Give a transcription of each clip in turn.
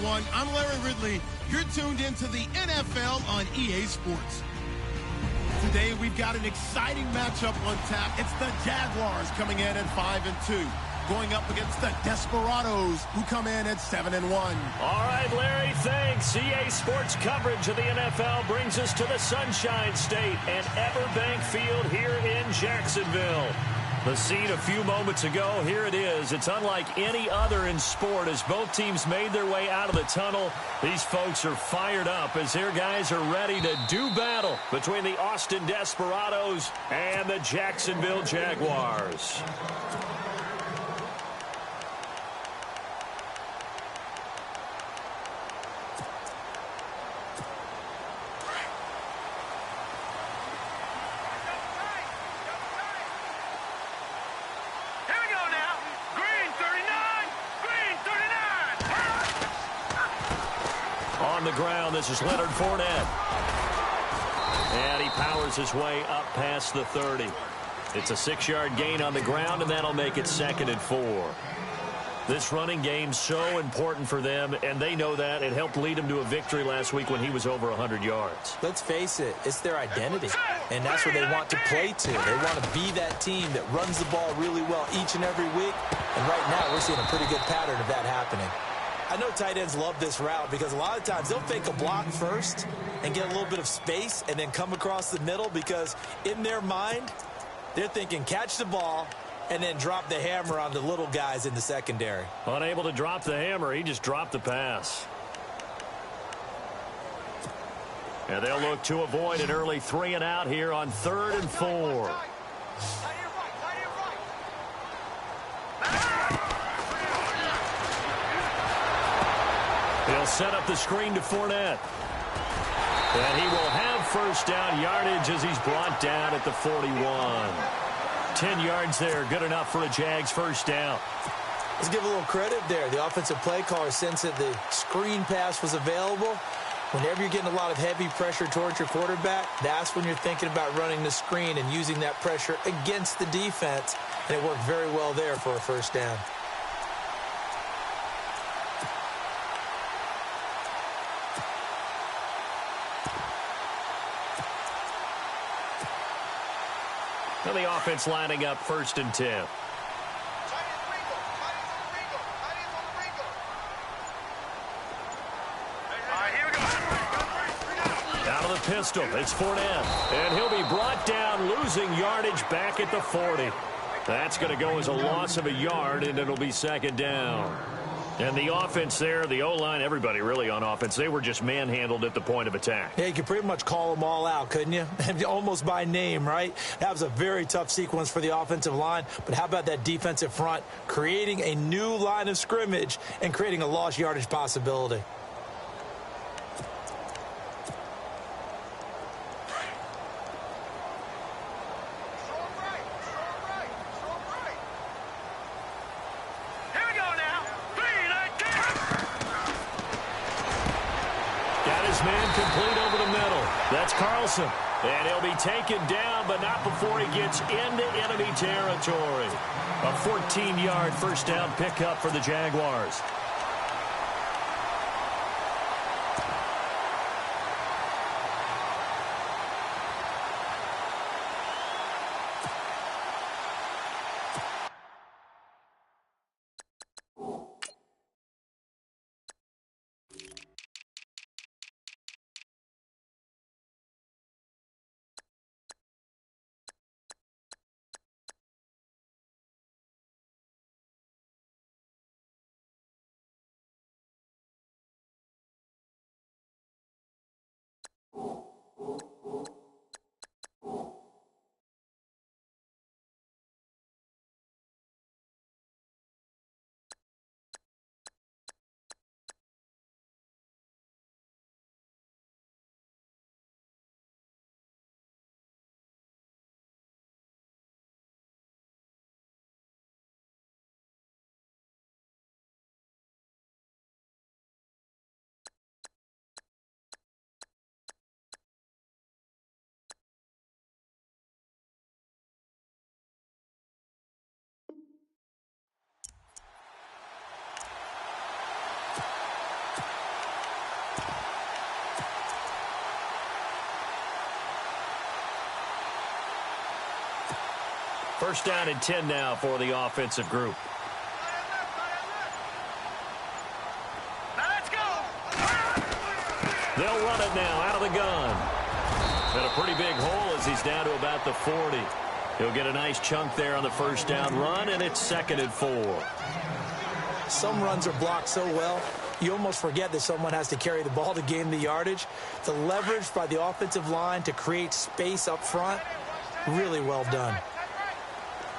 everyone. I'm Larry Ridley. You're tuned into the NFL on EA Sports. Today, we've got an exciting matchup on tap. It's the Jaguars coming in at 5-2, going up against the Desperados, who come in at 7-1. All right, Larry, thanks. EA Sports coverage of the NFL brings us to the Sunshine State and Everbank Field here in Jacksonville. The scene a few moments ago, here it is. It's unlike any other in sport as both teams made their way out of the tunnel. These folks are fired up as their guys are ready to do battle between the Austin Desperados and the Jacksonville Jaguars. On the ground, this is Leonard Fournette. And he powers his way up past the 30. It's a 6-yard gain on the ground, and that'll make it 2nd and 4. This running game's so important for them, and they know that. It helped lead them to a victory last week when he was over 100 yards. Let's face it, it's their identity, and that's where they want to play to. They want to be that team that runs the ball really well each and every week, and right now we're seeing a pretty good pattern of that happening. I know tight ends love this route because a lot of times they'll fake a block first and get a little bit of space and then come across the middle because in their mind, they're thinking catch the ball and then drop the hammer on the little guys in the secondary. Unable to drop the hammer, he just dropped the pass. And they'll look to avoid an early 3 and out here on 3rd and 4. He'll set up the screen to Fournette. And he will have first down yardage as he's brought down at the 41. 10 yards there, good enough for a Jags first down. Let's give a little credit there. The offensive play caller, since that the screen pass was available, whenever you're getting a lot of heavy pressure towards your quarterback, that's when you're thinking about running the screen and using that pressure against the defense. And it worked very well there for a first down. And the offense lining up 1st and 10. Out of the pistol, it's Fournette. And he'll be brought down, losing yardage back at the 40. That's going to go as a loss of a yard, and it'll be 2nd down. And the offense there, the O-line, everybody really on offense, they were just manhandled at the point of attack. Yeah, you could pretty much call them all out, couldn't you? Almost by name, right? That was a very tough sequence for the offensive line. But how about that defensive front creating a new line of scrimmage and creating a lost yardage possibility? Carlson, and he'll be taken down, but not before he gets into enemy territory. A 14-yard first down pickup for the Jaguars. First down and 10 now for the offensive group. Let's go. They'll run it now out of the gun. And a pretty big hole as he's down to about the 40. He'll get a nice chunk there on the first down run, and it's 2nd and 4. Some runs are blocked so well, you almost forget that someone has to carry the ball to gain the yardage. The leverage by the offensive line to create space up front, really well done.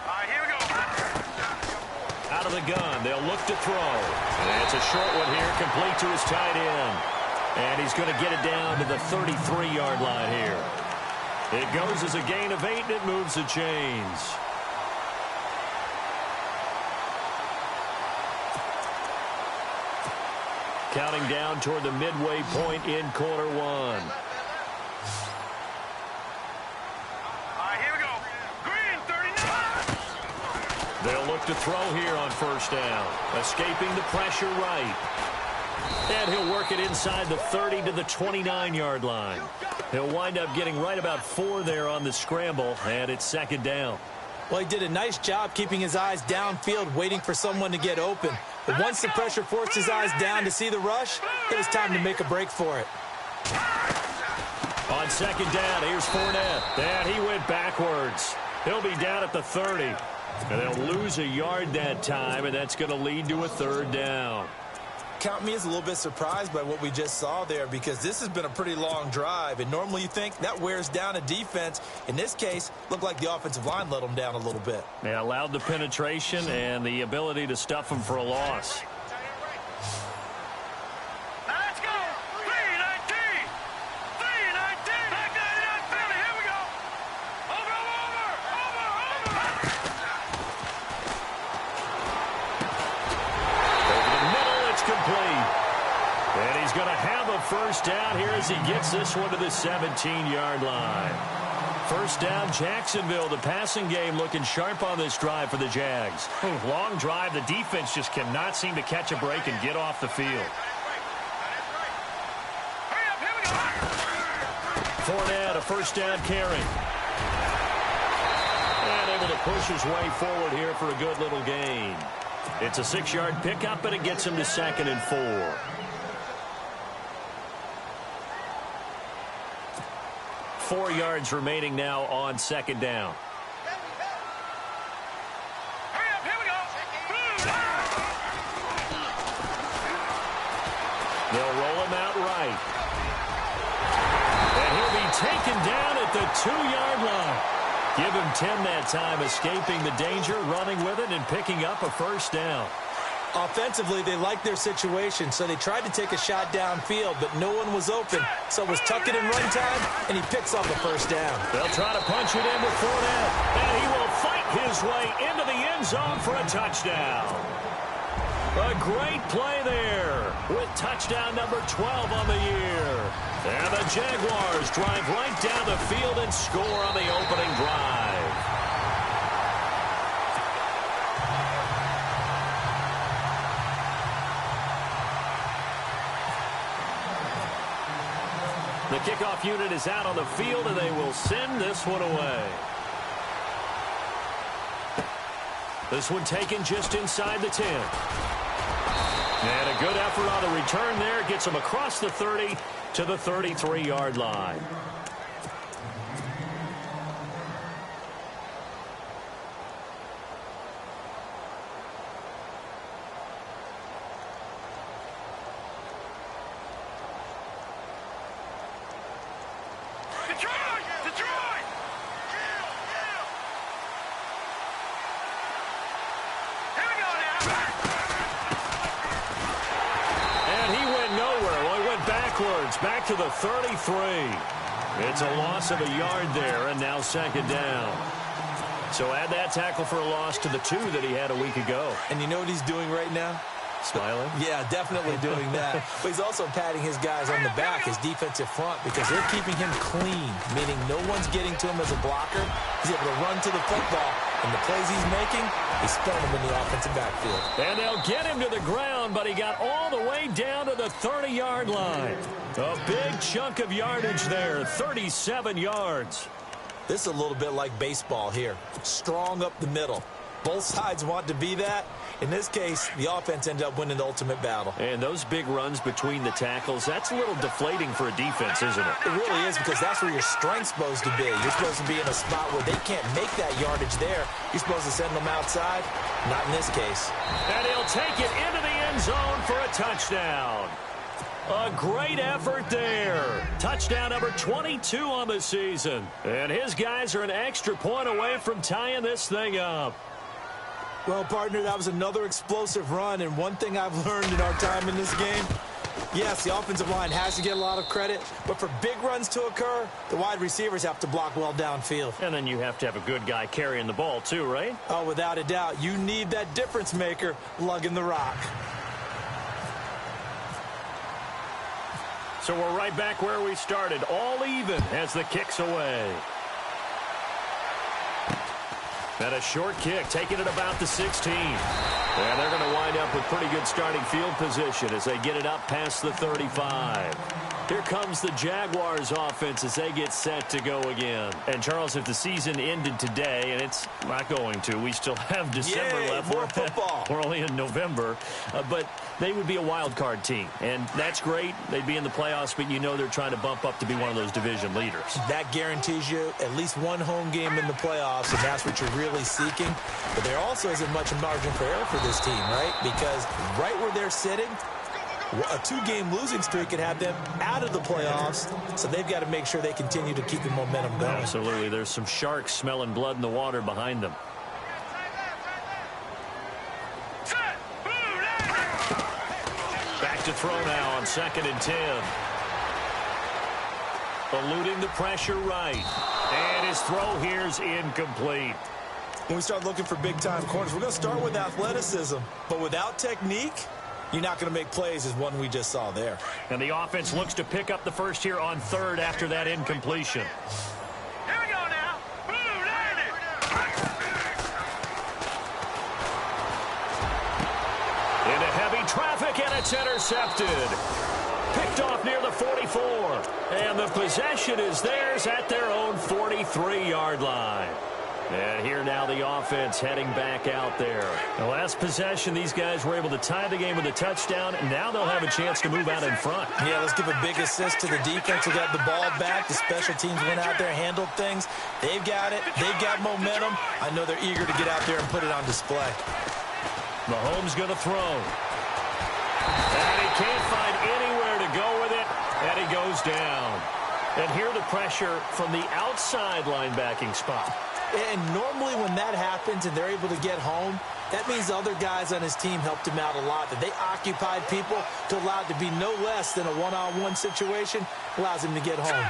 All right, here we go. Out of the gun, they'll look to throw. And it's a short one here, complete to his tight end. And he's going to get it down to the 33-yard line here. It goes as a gain of 8, and it moves the chains. Counting down toward the midway point in quarter 1. All right, here we go. Green, 39. They'll look to throw here on first down. Escaping the pressure right. And he'll work it inside the 30 to the 29-yard line. He'll wind up getting right about 4 there on the scramble, and it's 2nd down. Well, he did a nice job keeping his eyes downfield, waiting for someone to get open. But once the pressure forced his eyes down to see the rush, it was time to make a break for it. On 2nd down, here's Fournette. And he went backwards. He'll be down at the 30. And they'll lose a yard that time, and that's going to lead to a 3rd down. Count me as a little bit surprised by what we just saw there, because this has been a pretty long drive, and normally you think that wears down a defense. In this case, looked like the offensive line let them down a little bit. They allowed the penetration and the ability to stuff them for a loss. Now let's go. 319. 319. Back 99 Philly. Here we go. Over. Over the middle, it's complete. And he's going to have a first down here as he gets this one to the 17-yard line. First down, Jacksonville. The passing game looking sharp on this drive for the Jags. Long drive. The defense just cannot seem to catch a break and get off the field. Hurry up. Here we go. Fournette, a first down carry. And able to push his way forward here for a good little gain. It's a 6-yard pickup, and it gets him to 2nd and 4. Four yards remaining now on 2nd down. Hurry up. Here we go. They'll roll him out right. And he'll be taken down at the 2-yard line. Give him 10 that time, escaping the danger, running with it, and picking up a first down. Offensively, they liked their situation, so they tried to take a shot downfield, but no one was open. So it was tuck it in run time, and he picks up a first down. They'll try to punch it in with Fournette, and he will fight his way into the end zone for a touchdown. A great play there with touchdown number 12 on the year. And the Jaguars drive right down the field and score on the opening drive. The kickoff unit is out on the field, and they will send this one away. This one taken just inside the 10. And a good effort on the return there. Gets him across the 30 to the 33-yard line. Detroit! Here we go now. And he went nowhere. Well, he went backwards, back to the 33. It's a loss of a yard there, and now 2nd down. So add that tackle for a loss to the 2 that he had a week ago. And you know what he's doing right now? Smiling? Yeah, definitely doing that. But he's also patting his guys on the back, his defensive front, because they're keeping him clean, meaning no one's getting to him as a blocker. He's able to run to the football, and the plays he's making, he's throwing them in the offensive backfield. And they'll get him to the ground, but he got all the way down to the 30-yard line. A big chunk of yardage there, 37 yards. This is a little bit like baseball here. Strong up the middle. Both sides want to be that. In this case, the offense ended up winning the ultimate battle. And those big runs between the tackles, that's a little deflating for a defense, isn't it? It really is, because that's where your strength's supposed to be. You're supposed to be in a spot where they can't make that yardage there. You're supposed to send them outside. Not in this case. And he'll take it into the end zone for a touchdown. A great effort there. Touchdown number 22 on the season. And his guys are an extra point away from tying this thing up. Well, partner, that was another explosive run, and one thing I've learned in our time in this game, yes, the offensive line has to get a lot of credit, but for big runs to occur, the wide receivers have to block well downfield. And then you have to have a good guy carrying the ball too, right? Oh, without a doubt. You need that difference maker lugging the rock. So we're right back where we started, all even as the kick's away. And a short kick, taking it about the 16. And they're going to wind up with pretty good starting field position as they get it up past the 35. Here comes the Jaguars offense as they get set to go again. And, Charles, if the season ended today, and it's not going to, we still have December left. More football. We're only in November. But they would be a wild card team. And that's great. They'd be in the playoffs, but you know they're trying to bump up to be one of those division leaders. That guarantees you at least one home game in the playoffs, and that's what you're really seeking. But there also isn't much margin for error for this team, right? Because right where they're sitting, a two-game losing streak could have them out of the playoffs, so they've got to make sure they continue to keep the momentum going. Absolutely. There's some sharks smelling blood in the water behind them. Back to throw now on 2nd and 10. Eluding the pressure right. And his throw here's incomplete. When we start looking for big-time corners, we're going to start with athleticism, but without technique, you're not going to make plays as one we just saw there. And the offense looks to pick up the first here on 3rd after that incompletion. Here we go now. Land it. Into heavy traffic, and it's intercepted. Picked off near the 44. And the possession is theirs at their own 43-yard line. And here now the offense heading back out there. The last possession, these guys were able to tie the game with a touchdown, and now they'll have a chance to move out in front. Yeah, let's give a big assist to the defense who got the ball back. The special teams went out there, handled things. They've got it. They've got momentum. I know they're eager to get out there and put it on display. Mahomes going to throw. And he can't find anywhere to go with it, and he goes down. And here the pressure from the outside linebacking spot. And normally when that happens and they're able to get home, that means other guys on his team helped him out a lot. That they occupied people to allow it to be no less than a one-on-one situation, allows him to get home.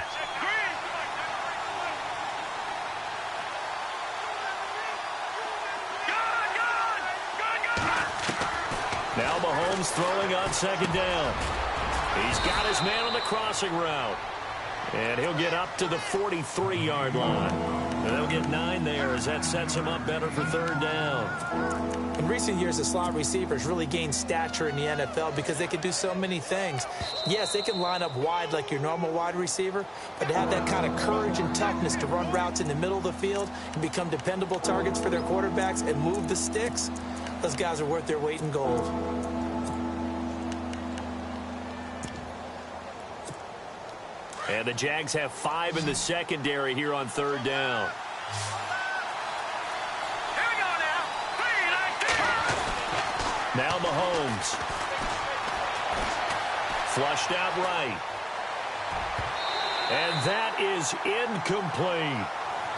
Now Mahomes throwing on 2nd down. He's got his man on the crossing route. And he'll get up to the 43-yard line. And they'll get 9 there as that sets him up better for 3rd down. In recent years, the slot receivers really gained stature in the NFL because they can do so many things. Yes, they can line up wide like your normal wide receiver, but to have that kind of courage and toughness to run routes in the middle of the field and become dependable targets for their quarterbacks and move the sticks, those guys are worth their weight in gold. And the Jags have 5 in the secondary here on 3rd down. Here we go now. 3-19. Now Mahomes. Flushed out right. And that is incomplete.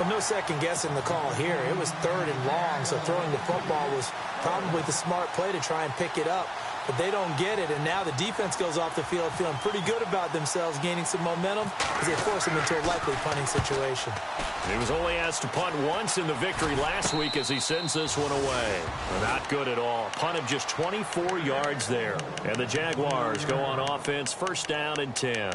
Well, no second guessing the call here. It was 3rd and long, so throwing the football was probably the smart play to try and pick it up. But they don't get it, and now the defense goes off the field feeling pretty good about themselves, gaining some momentum as they force them into a likely punting situation. He was only asked to punt once in the victory last week as he sends this one away. Not good at all. Punt of just 24 yards there. And the Jaguars go on offense, 1st down and 10.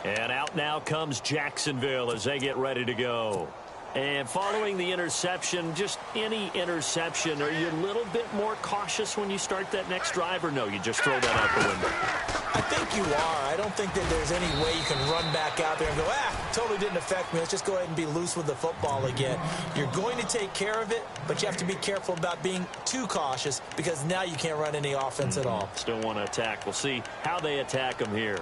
And out now comes Jacksonville as they get ready to go. And following the interception, just any interception, are you a little bit more cautious when you start that next drive, or no, you just throw that out the window? I think you are. I don't think that there's any way you can run back out there and go, totally didn't affect me. Let's just go ahead and be loose with the football again. You're going to take care of it, but you have to be careful about being too cautious because now you can't run any offense at all. Still want to attack. We'll see how they attack them here.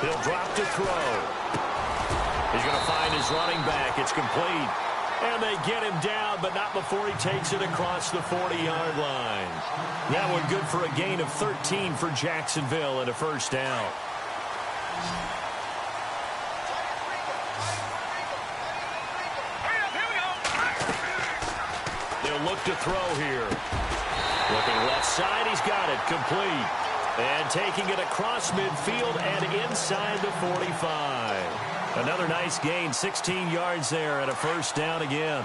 He'll drop to throw. He's going to find his running back. It's complete. And they get him down, but not before he takes it across the 40-yard line. That one good for a gain of 13 for Jacksonville and a first down. They'll look to throw here. Looking left side, he's got it. Complete. And taking it across midfield and inside the 45. Another nice gain, 16 yards there and a first down again.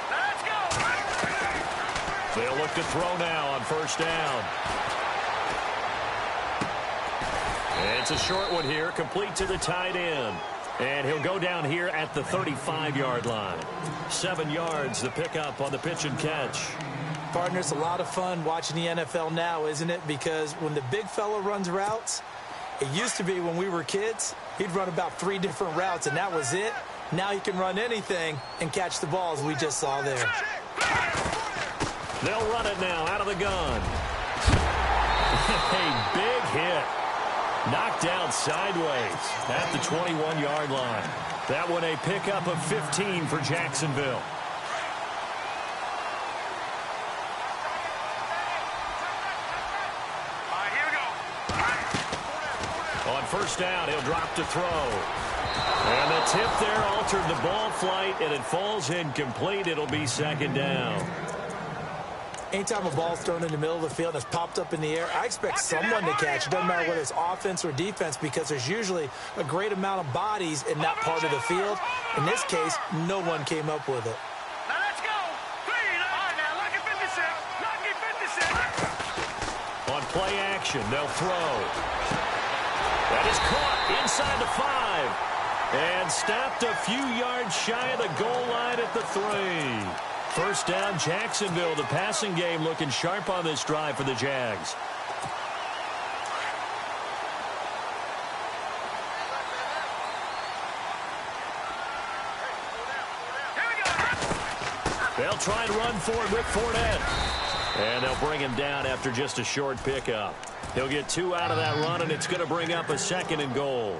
Let's go. They'll look to throw now on first down. And it's a short one here, complete to the tight end. And he'll go down here at the 35-yard line. 7 yards, the pickup on the pitch and catch. Partner, it's a lot of fun watching the NFL now, isn't it? Because when the big fella runs routes, it used to be when we were kids, he'd run about 3 different routes, and that was it. Now he can run anything and catch the balls we just saw there. They'll run it now out of the gun. A big hit. Knocked down sideways at the 21-yard line. That one a pickup of 15 for Jacksonville. Here we go. On first down, he'll drop to throw. And the tip there altered the ball flight, and it falls incomplete. It'll be second down. Anytime a ball's thrown in the middle of the field and it's popped up in the air, I expect someone to catch. It doesn't matter whether it's offense or defense because there's usually a great amount of bodies in that part of the field. In this case, no one came up with it. Now let's go. 3. All right, now, lucky 56. Lucky 56. On play action, they'll throw. That is caught inside the 5. And stopped a few yards shy of the goal line at the 3. First down, Jacksonville. The passing game looking sharp on this drive for the Jags. They'll try and run for it with Fournette. And they'll bring him down after just a short pickup. He'll get 2 out of that run, and it's going to bring up a 2nd and goal.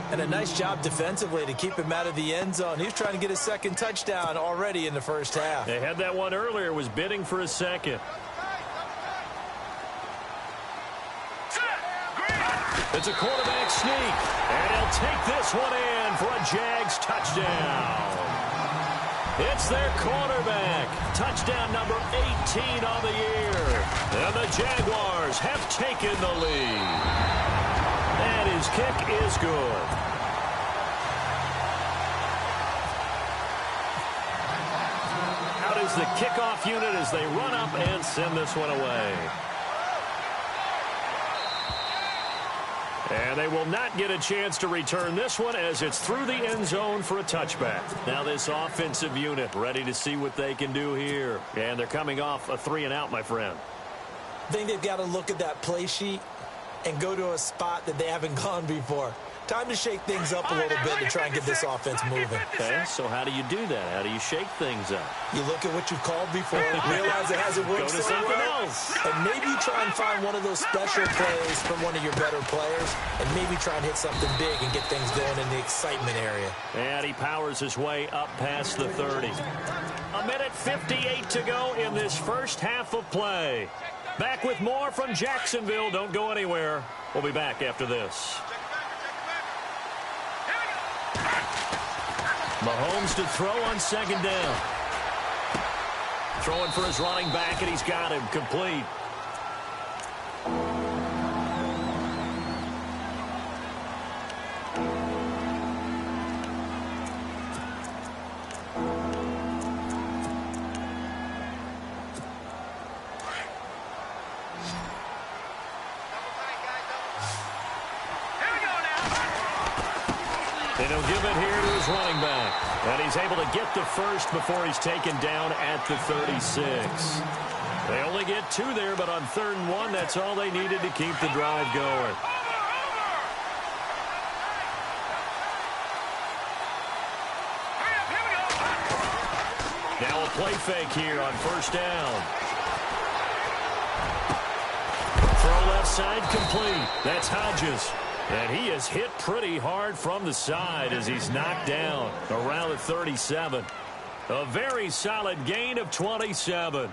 And a nice job defensively to keep him out of the end zone. He's trying to get his 2nd touchdown already in the first half. They had that one earlier, was bidding for a 2nd. It's a quarterback sneak. And he'll take this one in for a Jags touchdown. It's their quarterback. Touchdown number 18 on the year. And the Jaguars have taken the lead. And his kick is good. Out is the kickoff unit as they run up and send this one away. And they will not get a chance to return this one as it's through the end zone for a touchback. Now this offensive unit ready to see what they can do here. And they're coming off a 3-and-out, my friend. I think they've got to look at that play sheet and go to a spot that they haven't gone before. Time to shake things up a little bit to try and get this offense moving. Okay, so how do you do that? How do you shake things up? You look at what you've called before, realize it hasn't worked Go to so something well, else. and maybe try and find one of those special plays from one of your better players, and maybe try and hit something big and get things going in the excitement area. And he powers his way up past the 30. 1:58 to go in this first half of play. Back with more from Jacksonville. Don't go anywhere. We'll be back after this. Mahomes to throw on 2nd down. Throwing for his running back, and he's got him complete. give it here to his running back. And he's able to get the first before he's taken down at the 36. They only get 2 there, but on 3rd and 1, that's all they needed to keep the drive going. Now a play fake here on 1st down. Throw left side complete. That's Hodges. And he is hit pretty hard from the side as he's knocked down around the 37. A very solid gain of 27.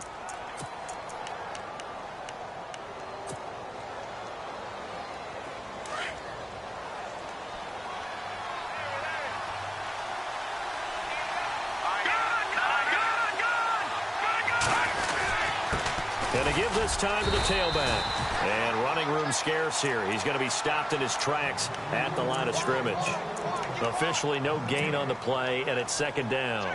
Going to give this time to the tailback. And running room scarce here. He's going to be stopped in his tracks at the line of scrimmage. Officially no gain on the play, and it's 2nd down.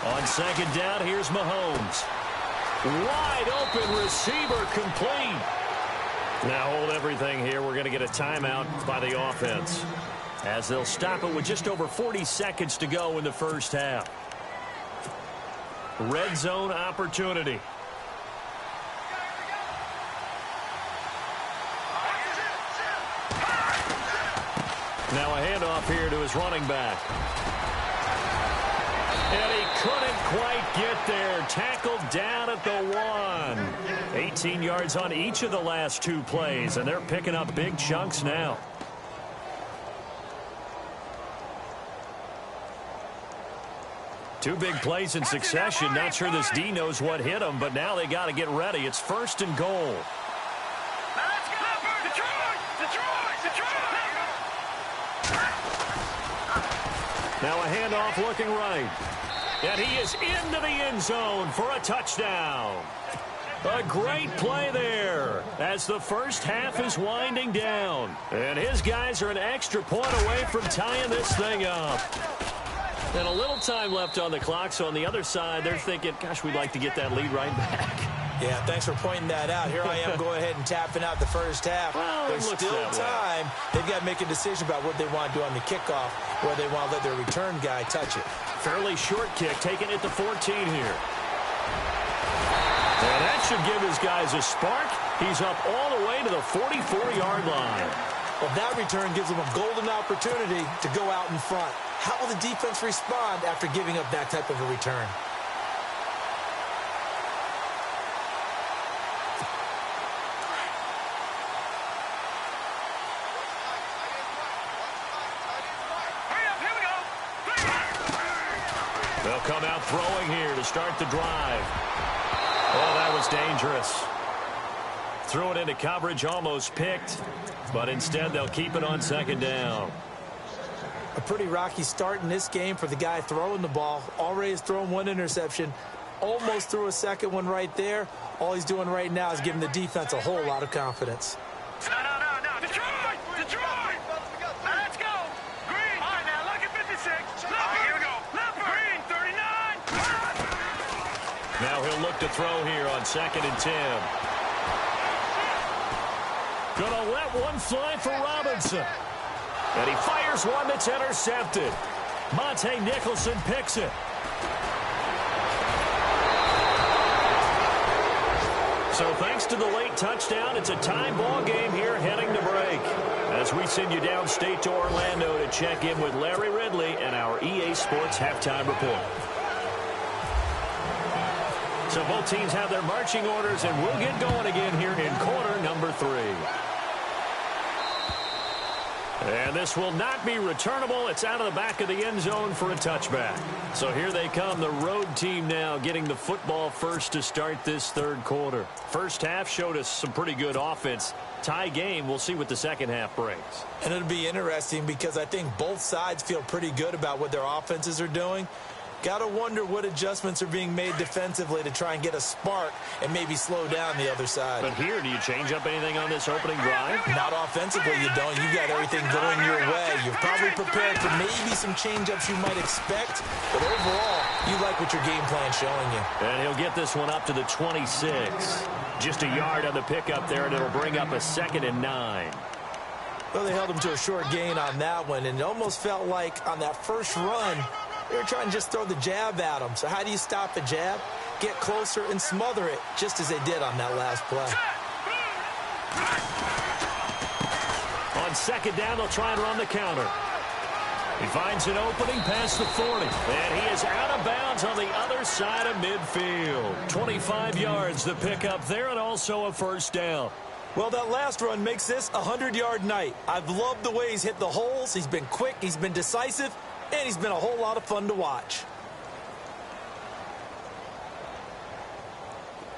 On 2nd down, here's Mahomes. Wide open receiver complete. Now hold everything here. We're going to get a timeout by the offense as they'll stop it with just over 40 seconds to go in the 1st half. Red zone opportunity. Now a handoff here to his running back. And he couldn't quite get there. Tackled down at the 1. 18 yards on each of the last 2 plays, and they're picking up big chunks now. Two big plays in succession. Not sure this D knows what hit him, but now they got to get ready. It's 1st and goal. Now a handoff looking right. And he is into the end zone for a touchdown. A great play there as the 1st half is winding down. And his guys are an extra point away from tying this thing up. And a little time left on the clock, so on the other side, they're thinking, gosh, we'd like to get that lead right back. Yeah, thanks for pointing that out. Here I am going ahead and tapping out the 1st half. Well, there's still time. They've got to make a decision about what they want to do on the kickoff, or they want to let their return guy touch it. Fairly short kick, taking it to 14 here. And that should give his guys a spark. He's up all the way to the 44-yard line. Well, that return gives them a golden opportunity to go out in front. How will the defense respond after giving up that type of a return? They'll come out throwing here to start the drive. Oh, that was dangerous. Threw it into coverage, almost picked, but instead they'll keep it on 2nd down. A pretty rocky start in this game for the guy throwing the ball. Already has thrown 1 interception. Almost threw a 2nd one right there. All he's doing right now is giving the defense a whole lot of confidence. No. Detroit! Now let's go! Green! All right, now look at 56. All right, here we go. Green, 39. Now he'll look to throw here on 2nd and 10. Gonna let one fly for Robinson. And he fires one that's intercepted. Monte Nicholson picks it. So thanks to the late touchdown, it's a tie ball game here heading to break. As we send you downstate to Orlando to check in with Larry Ridley and our EA Sports Halftime Report. So both teams have their marching orders, and we'll get going again here in quarter number 3. And this will not be returnable. It's out of the back of the end zone for a touchback. So here they come, the road team now getting the football first to start this 3rd quarter. 1st half showed us some pretty good offense. Tie game, we'll see what the 2nd half brings. And it'll be interesting because I think both sides feel pretty good about what their offenses are doing. Got to wonder what adjustments are being made defensively to try and get a spark and maybe slow down the other side. But here, do you change up anything on this opening drive? Not offensively, you don't. You've got everything going your way. You're probably prepared for maybe some change-ups you might expect, but overall, you like what your game plan's showing you. And he'll get this one up to the 26. Just a yard on the pickup there, and it'll bring up a 2nd and 9. Well, they held him to a short gain on that one, and it almost felt like on that first run, they were trying to just throw the jab at him. So how do you stop the jab? Get closer and smother it, just as they did on that last play. On 2nd down, they'll try and run the counter. He finds an opening past the 40, and he is out of bounds on the other side of midfield. 25 yards the pickup there, and also a 1st down. Well, that last run makes this a 100-yard night. I've loved the way he's hit the holes. He's been quick, he's been decisive, and he's been a whole lot of fun to watch.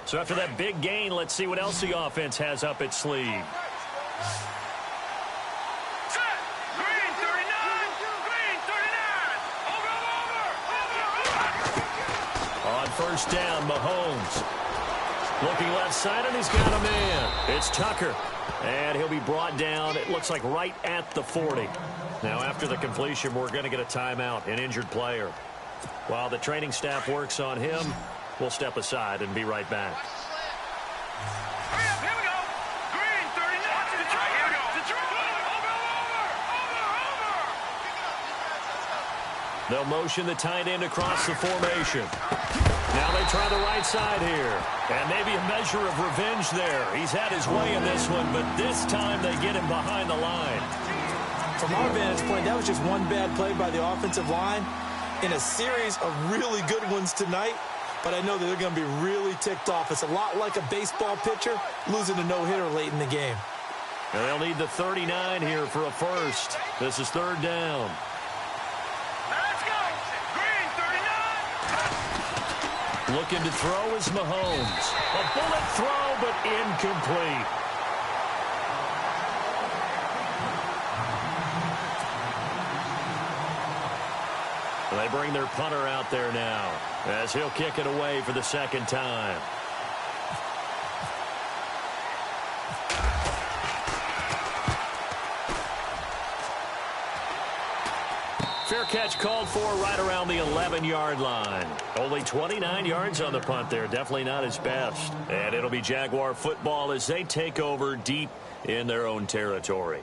So after that big gain, let's see what else the offense has up its sleeve. Green 39. Green 39. Over. On 1st down, Mahomes. Looking left side, and he's got a man. It's Tucker. And he'll be brought down, it looks like right at the 40. Now, after the completion, we're going to get a timeout, an injured player. While the training staff works on him, we'll step aside and be right back. Hurry up, here we go. Green 39. Detroit, here we go. Detroit. Over. They'll motion the tight end across the formation. Now they try the right side here. And maybe a measure of revenge there. He's had his way in this one, but this time they get him behind the line. From our vantage point, that was just one bad play by the offensive line in a series of really good ones tonight. But I know that they're going to be really ticked off. It's a lot like a baseball pitcher losing a no-hitter late in the game. And they'll need the 39 here for a 1st. This is 3rd down. Let's go. Green 39. Looking to throw is Mahomes. A bullet throw, but incomplete. They bring their punter out there now as he'll kick it away for the 2nd time. Fair catch called for right around the 11-yard line. Only 29 yards on the punt there. Definitely not his best. And it'll be Jaguar football as they take over deep in their own territory.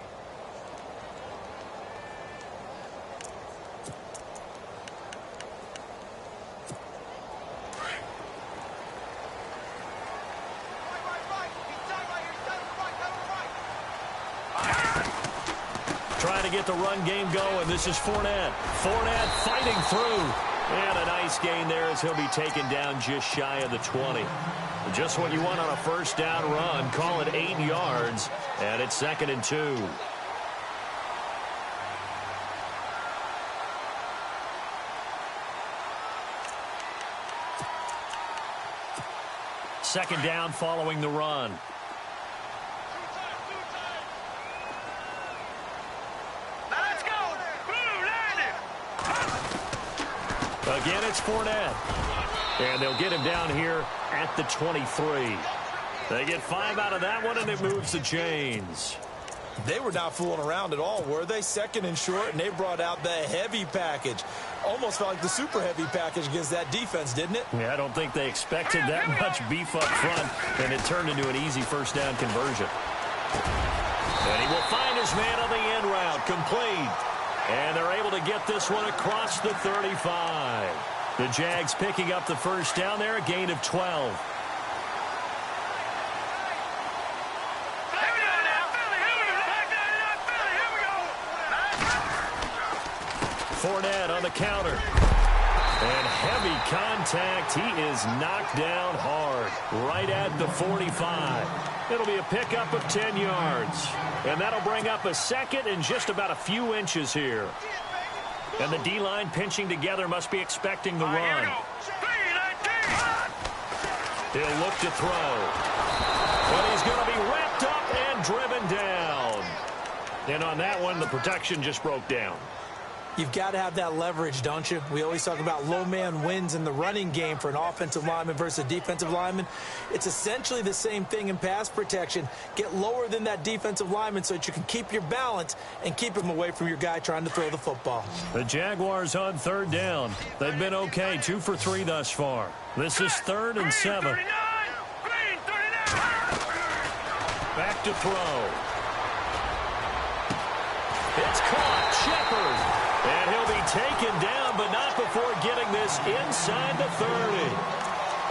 Trying to get the run game going. This is Fournette. Fournette fighting through. And a nice gain there as he'll be taken down just shy of the 20. Just what you want on a 1st down run. Call it 8 yards. And it's 2nd and 2. Second down following the run. Again, it's Fournette. And they'll get him down here at the 23. They get 5 out of that one, and it moves the chains. They were not fooling around at all, were they? 2nd and short, and they brought out the heavy package. Almost felt like the super heavy package against that defense, didn't it? Yeah, I don't think they expected that much beef up front, and it turned into an easy 1st down conversion. And he will find his man on the end route, complete. And they're able to get this one across the 35. The Jags picking up the 1st down there, a gain of 12. Fournette on the counter. And heavy contact. He is knocked down hard right at the 45. It'll be a pickup of 10 yards. And that'll bring up a 2nd and just about a few inches here. And the D-line pinching together must be expecting the run. He'll look to throw. But he's going to be wrapped up and driven down. And on that one, the protection just broke down. You've got to have that leverage, don't you? We always talk about low man wins in the running game for an offensive lineman versus a defensive lineman. It's essentially the same thing in pass protection. Get lower than that defensive lineman so that you can keep your balance and keep him away from your guy trying to throw the football. The Jaguars on third down. They've been okay, 2 for 3 thus far. This is 3rd and 7. Back to throw. It's caught. Shepard. And he'll be taken down, but not before getting this inside the 30.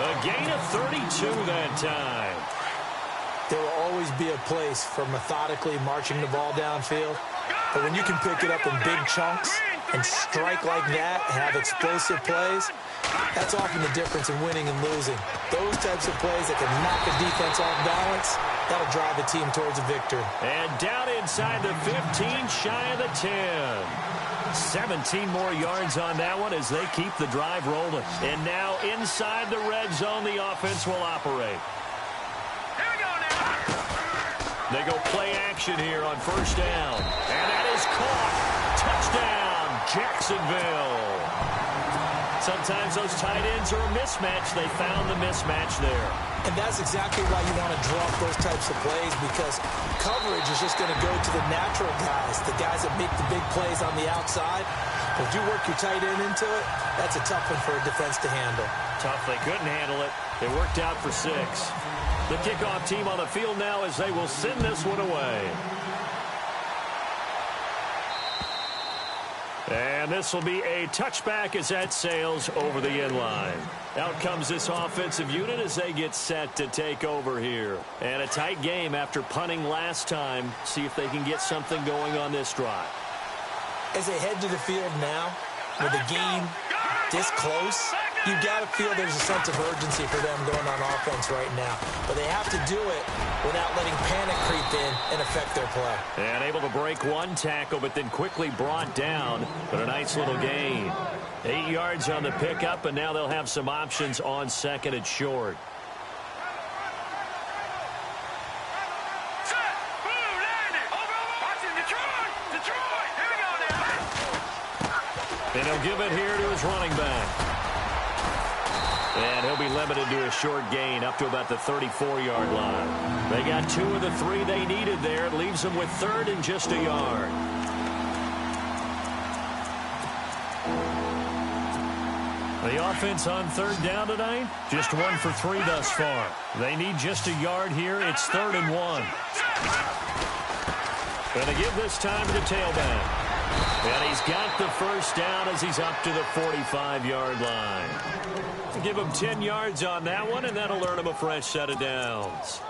A gain of 32 that time. There will always be a place for methodically marching the ball downfield. But when you can pick it up in big chunks and strike like that, have explosive plays, that's often the difference in winning and losing. Those types of plays that can knock a defense off balance, that'll drive a team towards a victory. And down inside the 15, shy of the 10. 17 more yards on that one as they keep the drive rolling. And now inside the red zone, the offense will operate. Here we go now. They go play action here on first down. And that is caught. Touchdown, Jacksonville. Sometimes those tight ends are a mismatch. They found the mismatch there. And that's exactly why you want to draw up those types of plays, because coverage is just going to go to the natural guys, the guys that make the big plays on the outside. But if you work your tight end into it, that's a tough one for a defense to handle. Tough. They couldn't handle it. It worked out for 6. The kickoff team on the field now as they will send this one away. And this will be a touchback as that sails over the end line. Out comes this offensive unit as they get set to take over here. And a tight game after punting last time. See if they can get something going on this drive. As they head to the field now, with the game this close, you've got to feel there's a sense of urgency for them going on offense right now. But they have to do it without letting panic creep in and affect their play. And able to break one tackle, but then quickly brought down. But a nice little gain. 8 yards on the pickup, and now they'll have some options on second and short. And he'll give it here to his running back. And he'll be limited to a short gain up to about the 34-yard line. They got 2 of the 3 they needed there. It leaves them with 3rd and just a yard. The offense on third down tonight, just 1 for 3 thus far. They need just a yard here. It's 3rd and 1. And they give this time to the tailback. And he's got the first down as he's up to the 45-yard line. Give him 10 yards on that one, and that'll earn him a fresh set of downs.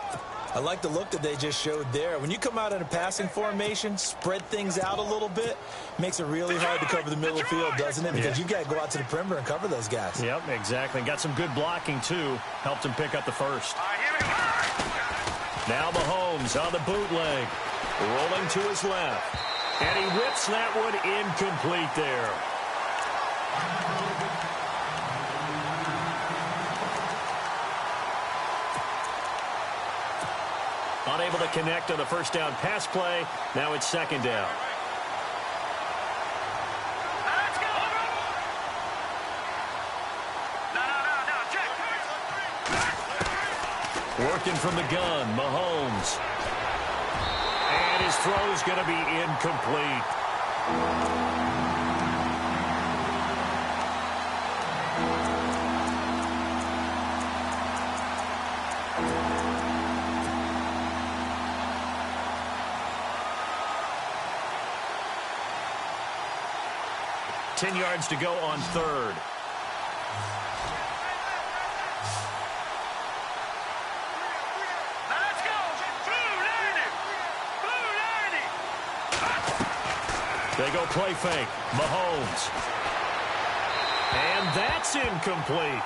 I like the look that they just showed there. When you come out in a passing formation, spread things out a little bit, makes it really hard to cover the middle of the field, doesn't it? Because you've got to go out to the perimeter and cover those guys. Yep, exactly. Got some good blocking, too. Helped him pick up the first. Now Mahomes on the bootleg. Rolling to his left. And he whips that one incomplete there. Unable to connect on the first down pass play. Now it's second down. Let's go. No, check. Working from the gun, Mahomes. And his throw's going to be incomplete. Ten yards to go on third. Let's go. Blue 90. They go play fake. Mahomes. And that's incomplete.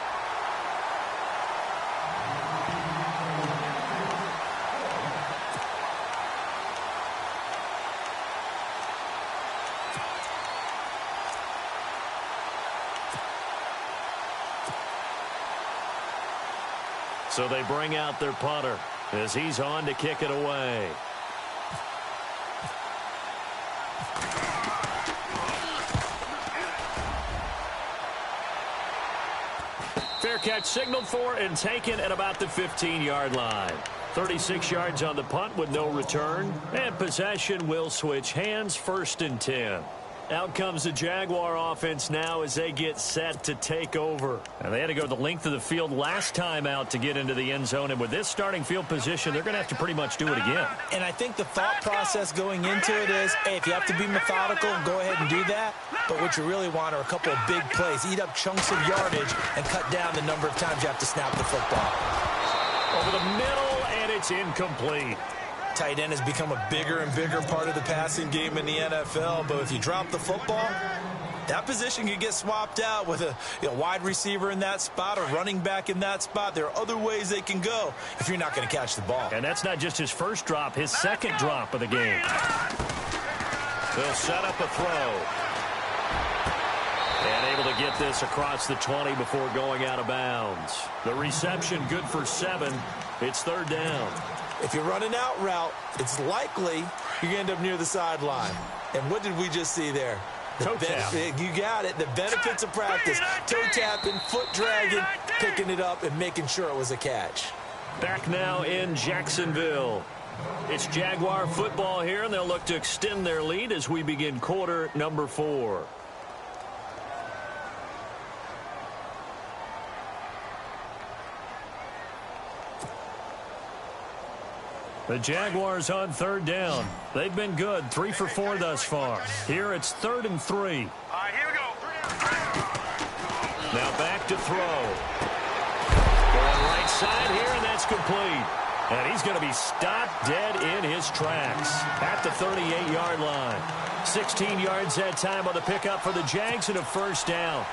So they bring out their punter as he's on to kick it away. Fair catch signaled for and taken at about the 15-yard line. 36 yards on the punt with no return. And possession will switch hands, 1st and 10. Out comes the Jaguar offense now as they get set to take over. And they had to go the length of the field last time out to get into the end zone. And with this starting field position, they're going to have to pretty much do it again. And I think the thought process going into it is, hey, if you have to be methodical, go ahead and do that. But what you really want are a couple of big plays. Eat up chunks of yardage and cut down the number of times you have to snap the football. Over the middle, and it's incomplete. Tight end has become a bigger and bigger part of the passing game in the NFL, but if you drop the football, that position can get swapped out with a wide receiver in that spot or running back in that spot. There are other ways they can go if you're not going to catch the ball. And that's not just his first drop, his second drop of the game. They'll set up a throw. And able to get this across the 20 before going out of bounds. The reception good for 7. It's 3rd down. If you're running out route, it's likely you're going to end up near the sideline. And what did we just see there? Toe tap. You got it. The benefits of practice. Toe tapping, foot dragging, picking it up, and making sure it was a catch. Back now in Jacksonville. It's Jaguar football here, and they'll look to extend their lead as we begin quarter number 4. The Jaguars on 3rd down. They've been good, 3 for 4 thus far. Here it's 3rd and 3. All right, here we go. Now back to throw. Going right side here, and that's complete. And he's going to be stopped dead in his tracks at the 38-yard line. 16 yards that time on the pickup for the Jags and a 1st down.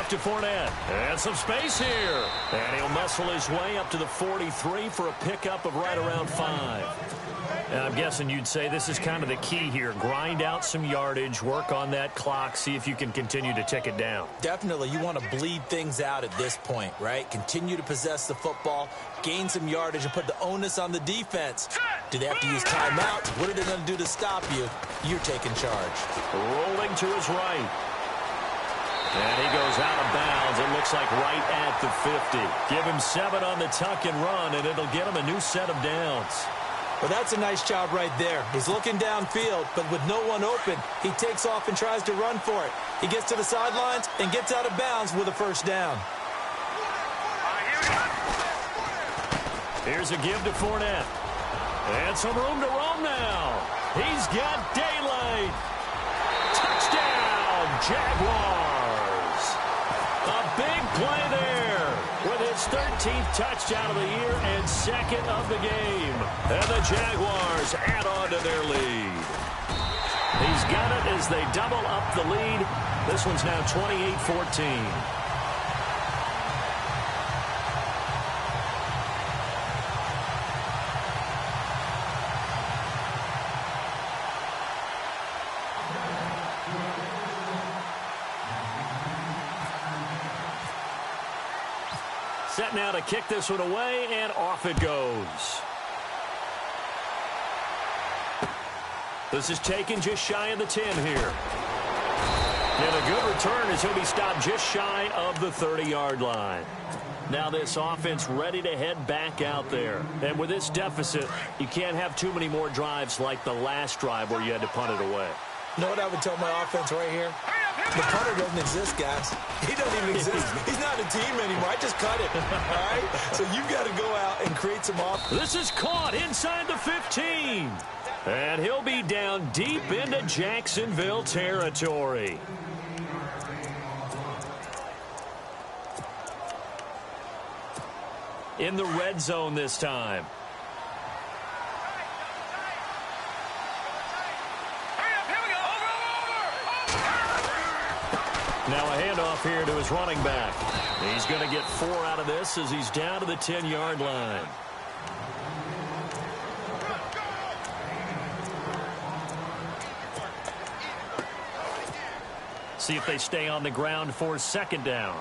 To Fournette. And some space here. And he'll muscle his way up to the 43 for a pickup of right around 5. And I'm guessing you'd say this is kind of the key here. Grind out some yardage, work on that clock, see if you can continue to tick it down. Definitely. You want to bleed things out at this point, right? Continue to possess the football, gain some yardage, and put the onus on the defense. Do they have to use timeouts? What are they going to do to stop you? You're taking charge. Rolling to his right. And he goes out of bounds. It looks like right at the 50. Give him 7 on the tuck and run, and it'll get him a new set of downs. Well, that's a nice job right there. He's looking downfield, but with no one open, he takes off and tries to run for it. He gets to the sidelines and gets out of bounds with a 1st down. Here's a give to Fournette. And some room to roam now. He's got daylight. Touchdown, Jaguars. A big play there with his 13th touchdown of the year and 2nd of the game. And the Jaguars add on to their lead. He's got it as they double up the lead. This one's now 28-14. Set now to kick this one away, and off it goes. This is taken just shy of the 10 here. And a good return as he'll be stopped just shy of the 30-yard line. Now this offense ready to head back out there. And with this deficit, you can't have too many more drives like the last drive where you had to punt it away. You know what I would tell my offense right here? The punter doesn't exist, guys. He doesn't even exist. He's not a team anymore. I just cut it. All right? So you've got to go out and create some offense. This is caught inside the 15. And he'll be down deep into Jacksonville territory. In the red zone this time. Now a handoff here to his running back. He's going to get 4 out of this as he's down to the 10-yard line. See if they stay on the ground for 2nd down.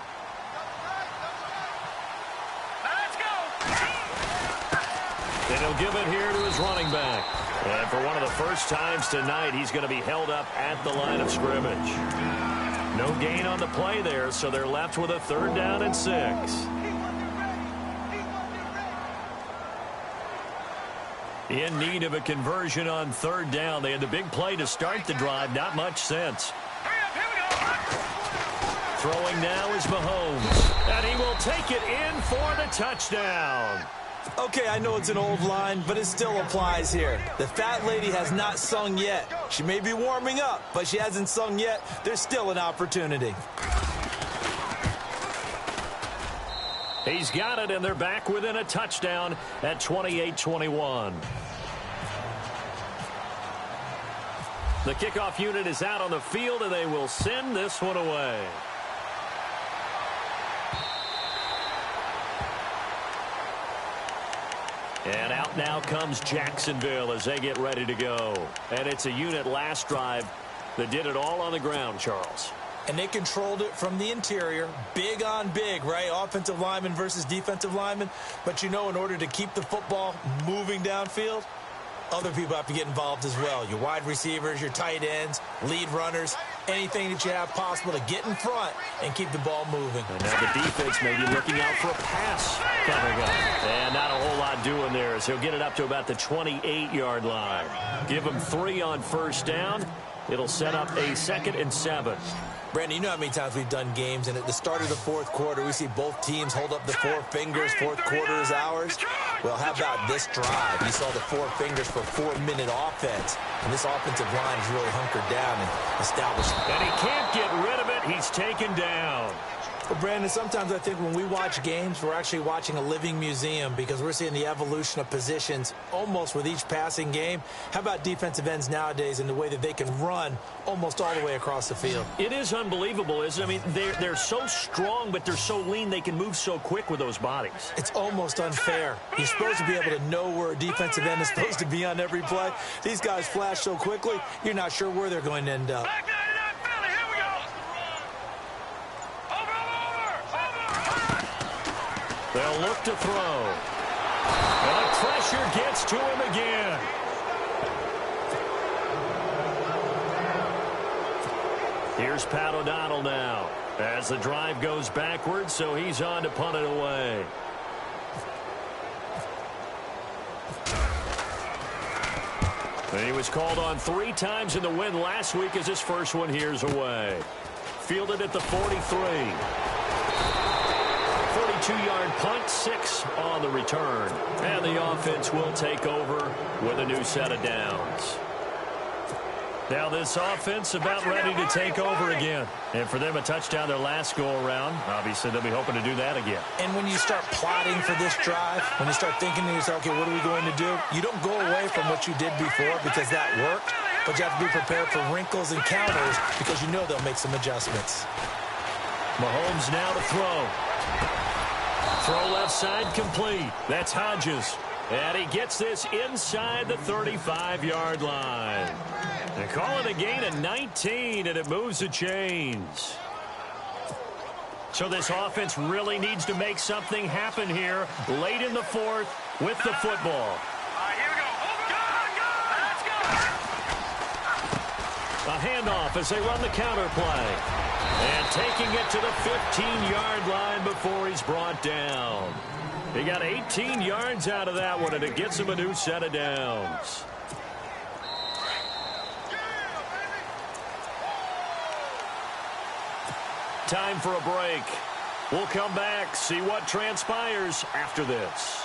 And he'll give it here to his running back. And for one of the first times tonight, he's going to be held up at the line of scrimmage. No gain on the play there, so they're left with a 3rd down and 6. In need of a conversion on 3rd down. They had the big play to start the drive. Not much sense. Throwing now is Mahomes. And he will take it in for the touchdown. Okay, I know it's an old line, but it still applies here. The fat lady has not sung yet. She may be warming up, but she hasn't sung yet. There's still an opportunity. He's got it, and they're back within a touchdown at 28-21. The kickoff unit is out on the field, and they will send this one away. And out now comes Jacksonville as they get ready to go. And it's a unit last drive that did it all on the ground, Charles. And they controlled it from the interior. Big on big, right? Offensive lineman versus defensive lineman. But, you know, in order to keep the football moving downfield, other people have to get involved as well. Your wide receivers, your tight ends, lead runners, anything that you have possible to get in front and keep the ball moving. And now the defense may be looking out for a pass coming up. And not a whole lot doing there as he'll get it up to about the 28-yard line. Give him 3 on 1st down. It'll set up a 2nd and 7. Brandon, you know how many times we've done games, and at the start of the 4th quarter, we see both teams hold up the 4 fingers. 4th quarter is ours. Well, how about this drive? You saw the 4 fingers for 4-minute offense, and this offensive line is really hunkered down and established. And he can't get rid of it. He's taken down. Well, Brandon, sometimes I think when we watch games, we're actually watching a living museum because we're seeing the evolution of positions almost with each passing game. How about defensive ends nowadays and the way that they can run almost all the way across the field? It is unbelievable, isn't it? I mean, they're so strong, but they're so lean they can move so quick with those bodies. It's almost unfair. You're supposed to be able to know where a defensive end is supposed to be on every play. These guys flash so quickly, you're not sure where they're going to end up. They'll look to throw. And the pressure gets to him again. Here's Pat O'Donnell now as the drive goes backwards, so he's on to punt it away. And he was called on 3 times in the win last week as his first one here's away. Fielded at the 43. 42-yard punt, 6 on the return. And the offense will take over with a new set of downs. Now this offense about ready to take over again. And for them, a touchdown their last go-around. Obviously, they'll be hoping to do that again. And when you start plotting for this drive, when you start thinking to yourself, okay, what are we going to do? You don't go away from what you did before because that worked. But you have to be prepared for wrinkles and counters because you know they'll make some adjustments. Mahomes now to throw. Throw left side complete. That's Hodges. And he gets this inside the 35-yard line. They call it a gain of 19, and it moves the chains. So this offense really needs to make something happen here late in the 4th with the football. Here we go. Let's go. A handoff as they run the counter play. And taking it to the 15-yard line before he's brought down. He got 18 yards out of that one, and it gets him a new set of downs. Time for a break. We'll come back, see what transpires after this.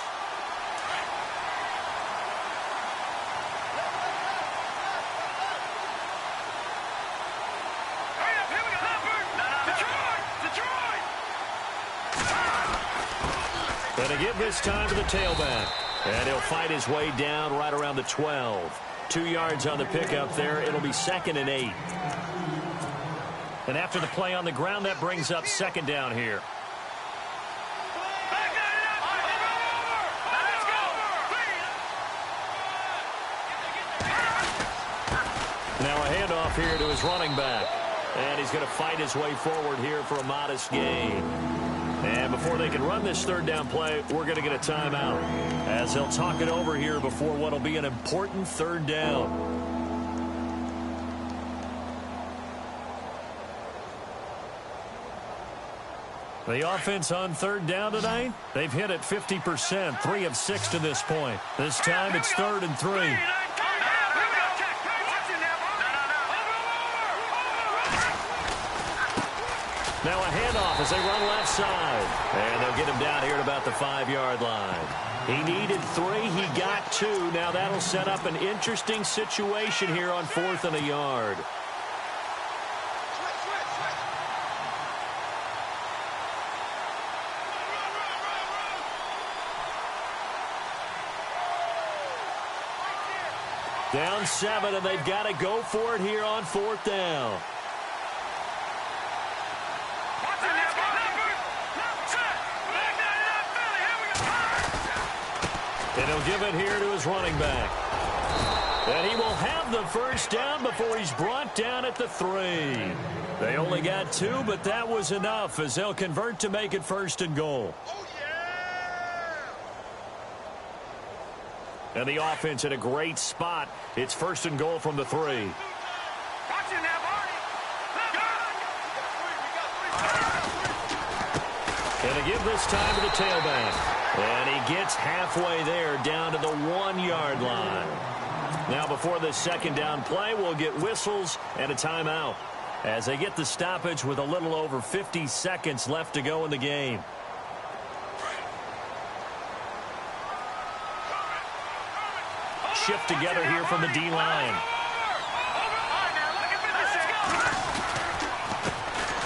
And again this time to the tailback. And he'll fight his way down right around the 12. 2 yards on the pickup there. It'll be 2nd and 8. And after the play on the ground, that brings up 2nd down here. Now a handoff here to his running back. And he's going to fight his way forward here for a modest gain. And before they can run this third down play, we're going to get a timeout, as they'll talk it over here before what will be an important third down. The offense on third down tonight, they've hit it 50%, 3 of 6 to this point. This time it's 3rd and 3. Now a handoff as they run left side. And they'll get him down here at about the 5-yard line. He needed 3. He got 2. Now that'll set up an interesting situation here on 4th and a yard. Down 7, and they've got to go for it here on 4th down. And he'll give it here to his running back. And he will have the first down before he's brought down at the 3. They only got 2, but that was enough as they'll convert to make it 1st and goal. And the offense in a great spot. It's 1st and goal from the 3. Watch it now, And to give this time to the tailback. And he gets halfway there down to the 1-yard line. Now before this second down play, we'll get whistles and a timeout as they get the stoppage with a little over 50 seconds left to go in the game. Shift together here from the D-line.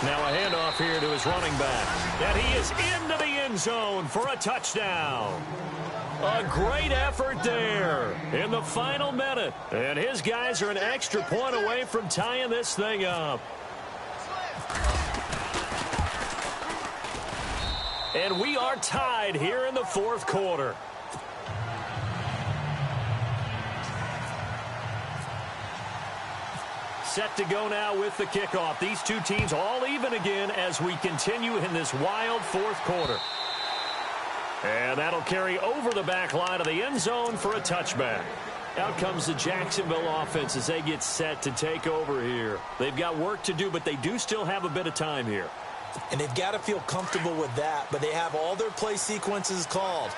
Now a handoff here to his running back. And he is into the end zone for a touchdown. A great effort there in the final minute. And his guys are an extra point away from tying this thing up. And we are tied here in the 4th quarter. Set to go now with the kickoff. These two teams all even again as we continue in this wild 4th quarter. And that'll carry over the back line of the end zone for a touchback. Out comes the Jacksonville offense as they get set to take over here. They've got work to do, but they do still have a bit of time here. And they've got to feel comfortable with that, but they have all their play sequences called.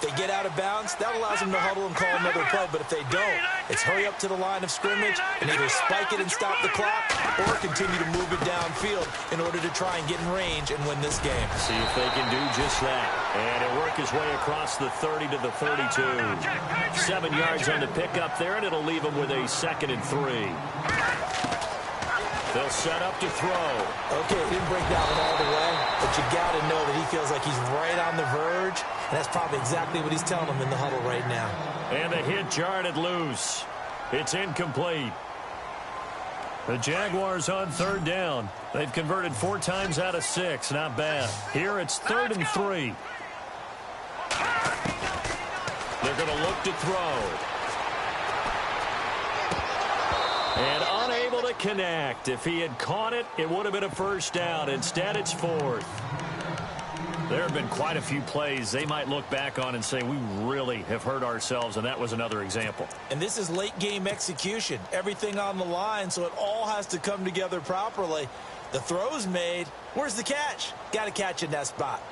If they get out of bounds, that allows them to huddle and call another play. But if they don't, it's hurry up to the line of scrimmage and either spike it and stop the clock or continue to move it downfield in order to try and get in range and win this game. See if they can do just that. And it'll work his way across the 30 to the 32. 7 yards on the pickup there, and it'll leave them with a 2nd and 3. They'll set up to throw. Okay, he didn't break that one all the way, but you got to know that he feels like he's right on the verge, and that's probably exactly what he's telling them in the huddle right now. And the hit jarred it loose. It's incomplete. The Jaguars on 3rd down. They've converted 4 times out of 6. Not bad. Here it's 3rd and 3. They're going to look to throw. And unable to connect. If he had caught it, it would have been a first down. Instead, it's 4th. There have been quite a few plays they might look back on and say, we really have hurt ourselves, and that was another example. And this is late-game execution. Everything on the line, so it all has to come together properly. The throw's made. Where's the catch? Got to catch in that spot.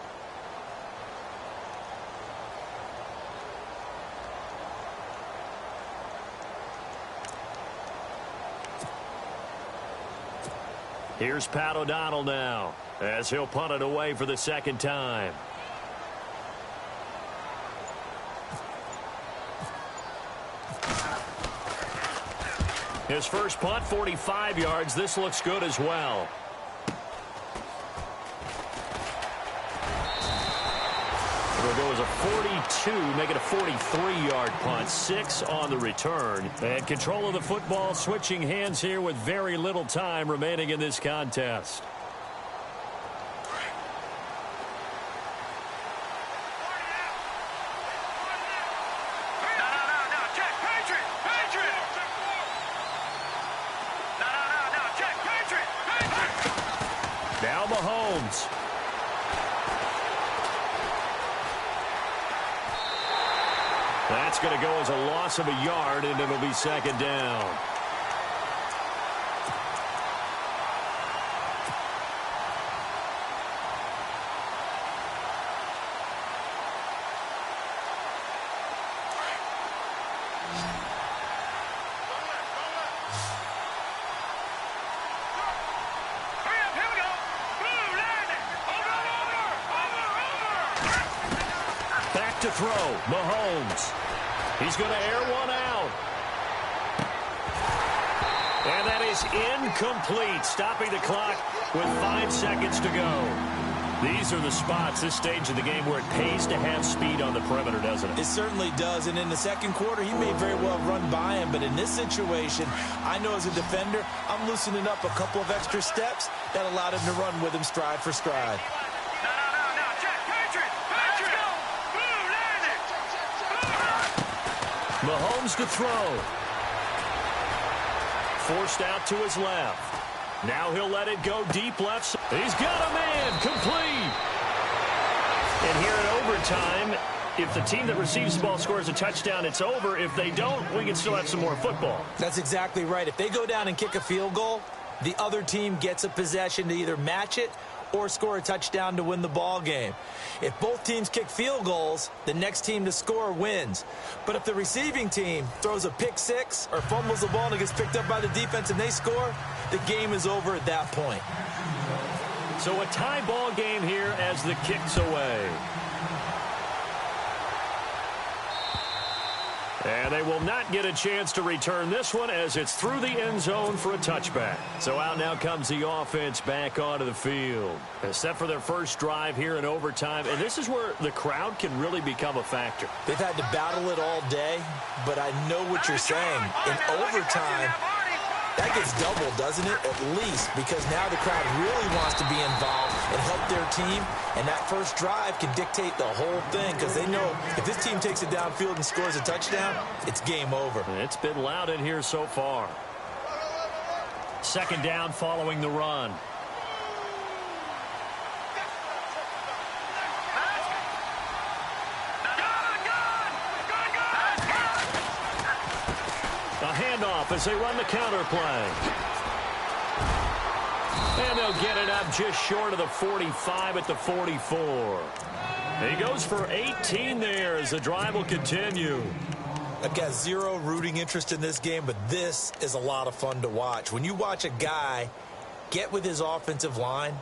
Here's Pat O'Donnell now as he'll punt it away for the 2nd time. His first punt, 45 yards. This looks good as well. It'll go as a 42, make it a 43-yard punt. 6 on the return. And control of the football switching hands here with very little time remaining in this contest. Now Mahomes. that's going to go as a loss of a yard, and it'll be second down. To throw, Mahomes. He's going to air one out. And that is incomplete, stopping the clock with 5 seconds to go. These are the spots, this stage of the game, where it pays to have speed on the perimeter, doesn't it? It certainly does, and in the second quarter, he may very well run by him, but in this situation, I know as a defender, I'm loosening up a couple of extra steps that allowed him to run with him stride for stride. Mahomes to throw. Forced out to his left. Now he'll let it go deep left. He's got a man. Complete. And here in overtime, if the team that receives the ball scores a touchdown, it's over. If they don't, we can still have some more football. That's exactly right. If they go down and kick a field goal, the other team gets a possession to either match it or score a touchdown to win the ball game. If both teams kick field goals, the next team to score wins. But if the receiving team throws a pick six or fumbles the ball and it gets picked up by the defense and they score, the game is over at that point. So a tie ball game here as the kick's away. And they will not get a chance to return this one as it's through the end zone for a touchback. So out now comes the offense back onto the field. Set for their first drive here in overtime. And this is where the crowd can really become a factor. They've had to battle it all day, but I know what you're saying. In overtime, that gets doubled, doesn't it? At least, because now the crowd really wants to be involved and help their team. And that first drive can dictate the whole thing because they know if this team takes it downfield and scores a touchdown, it's game over. It's been loud in here so far. Second down following the run. A handoff as they run the counter play. And they'll get it up just short of the 45 at the 44. He goes for 18 there as the drive will continue. I've got zero rooting interest in this game, but this is a lot of fun to watch. When you watch a guy get with his offensive line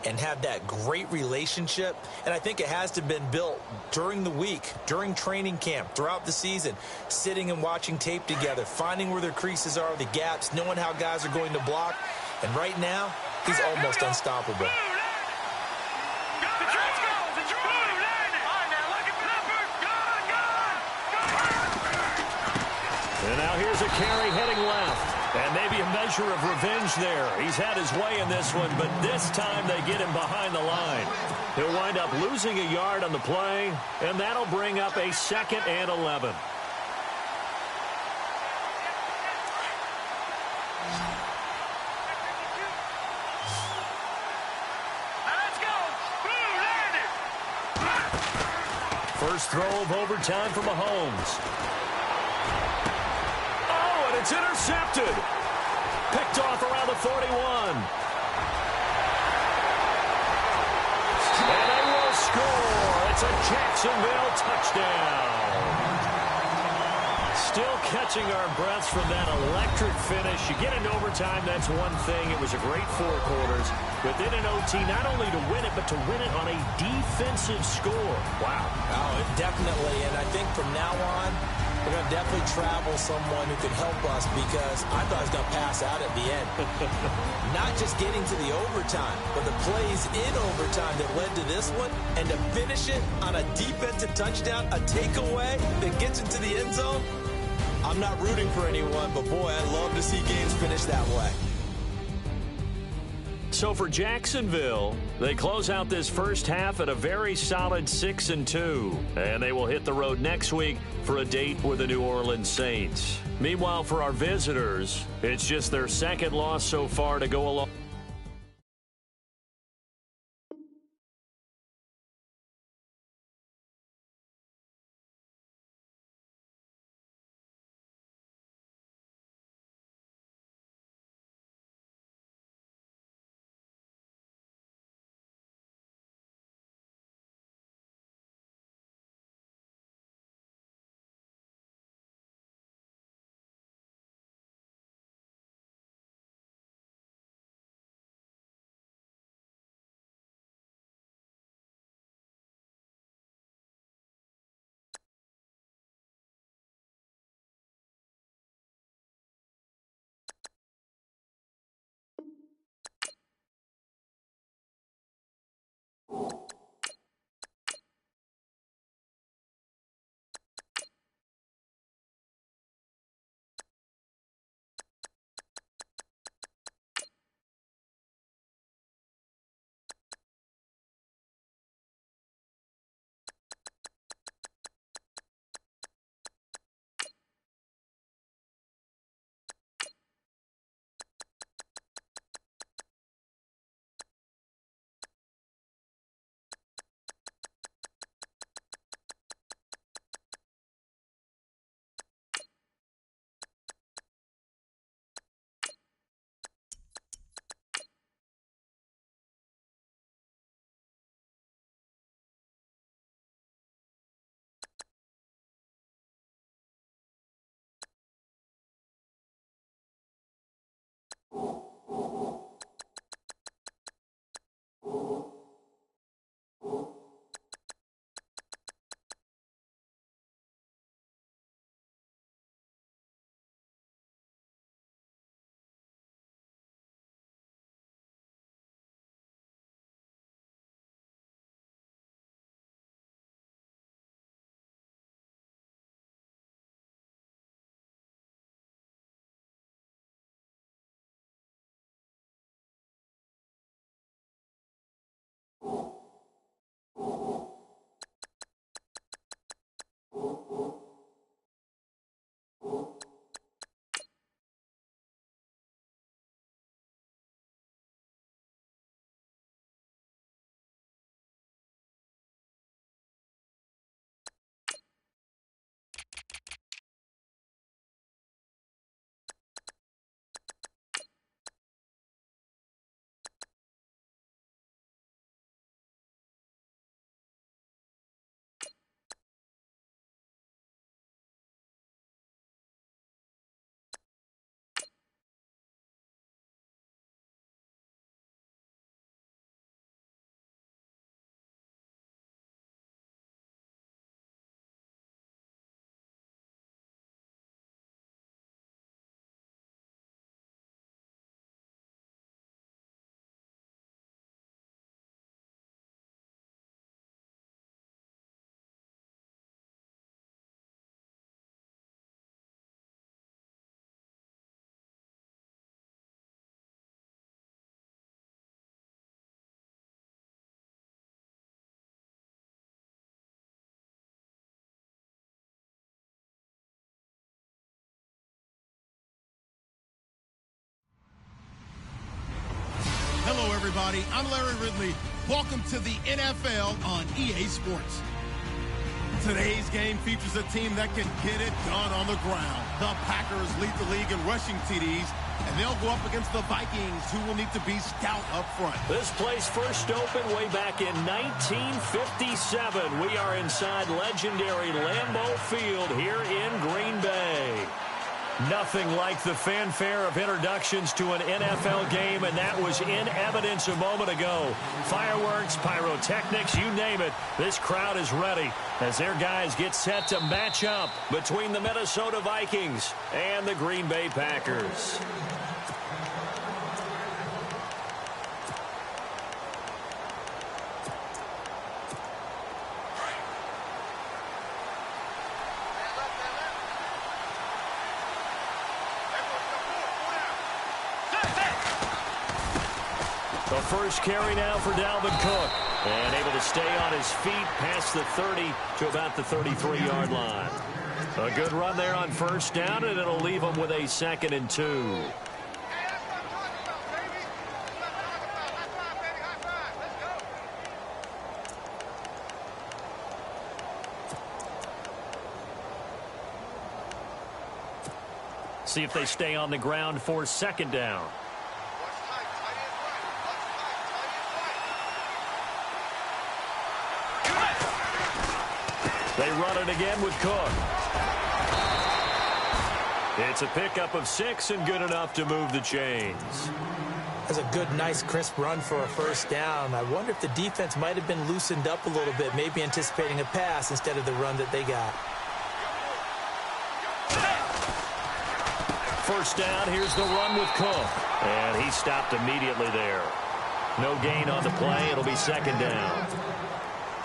and have that great relationship, and I think it has to have been built during the week, during training camp, throughout the season, sitting and watching tape together, finding where their creases are, the gaps, knowing how guys are going to block. And right now, he's almost unstoppable. And now here's a carry heading left. And maybe a measure of revenge there. He's had his way in this one, but this time they get him behind the line. He'll wind up losing a yard on the play, and that'll bring up a 2nd and 11. First throw of overtime for Mahomes. Oh, and it's intercepted. Picked off around the 41. And they will score. It's a Jacksonville touchdown. Still catching our breaths from that electric finish. You get into overtime, that's one thing. It was a great 4 quarters. But then in OT, not only to win it, but to win it on a defensive score. Wow. Oh, definitely. And I think from now on, we're going to definitely travel someone who can help us because I thought I was going to pass out at the end. Not just getting to the overtime, but the plays in overtime that led to this one. And to finish it on a defensive touchdown, a takeaway that gets into the end zone. I'm not rooting for anyone, but boy, I'd love to see games finish that way. So for Jacksonville, they close out this first half at a very solid 6-2. And they will hit the road next week for a date with the New Orleans Saints. Meanwhile, for our visitors, it's just their 2nd loss so far to go along. everybody. I'm Larry Ridley. Welcome to the NFL on EA Sports. Today's game features a team that can get it done on the ground. The Packers lead the league in rushing TDs, and they'll go up against the Vikings, who will need to be stout up front. This place first opened way back in 1957. We are inside legendary Lambeau Field here in Green Bay. Nothing like the fanfare of introductions to an NFL game, and that was in evidence a moment ago. Fireworks, pyrotechnics, you name it. This crowd is ready as their guys get set to match up between the Minnesota Vikings and the Green Bay Packers. The first carry now for Dalvin Cook. And able to stay on his feet past the 30 to about the 33-yard line. A good run there on first down, and it'll leave him with a 2nd and 2. See if they stay on the ground for 2nd down. They run it again with Cook. It's a pickup of 6 and good enough to move the chains. That's a good, nice, crisp run for a first down. I wonder if the defense might have been loosened up a little bit, maybe anticipating a pass instead of the run that they got. First down, here's the run with Cook. And he stopped immediately there. No gain on the play. It'll be 2nd down.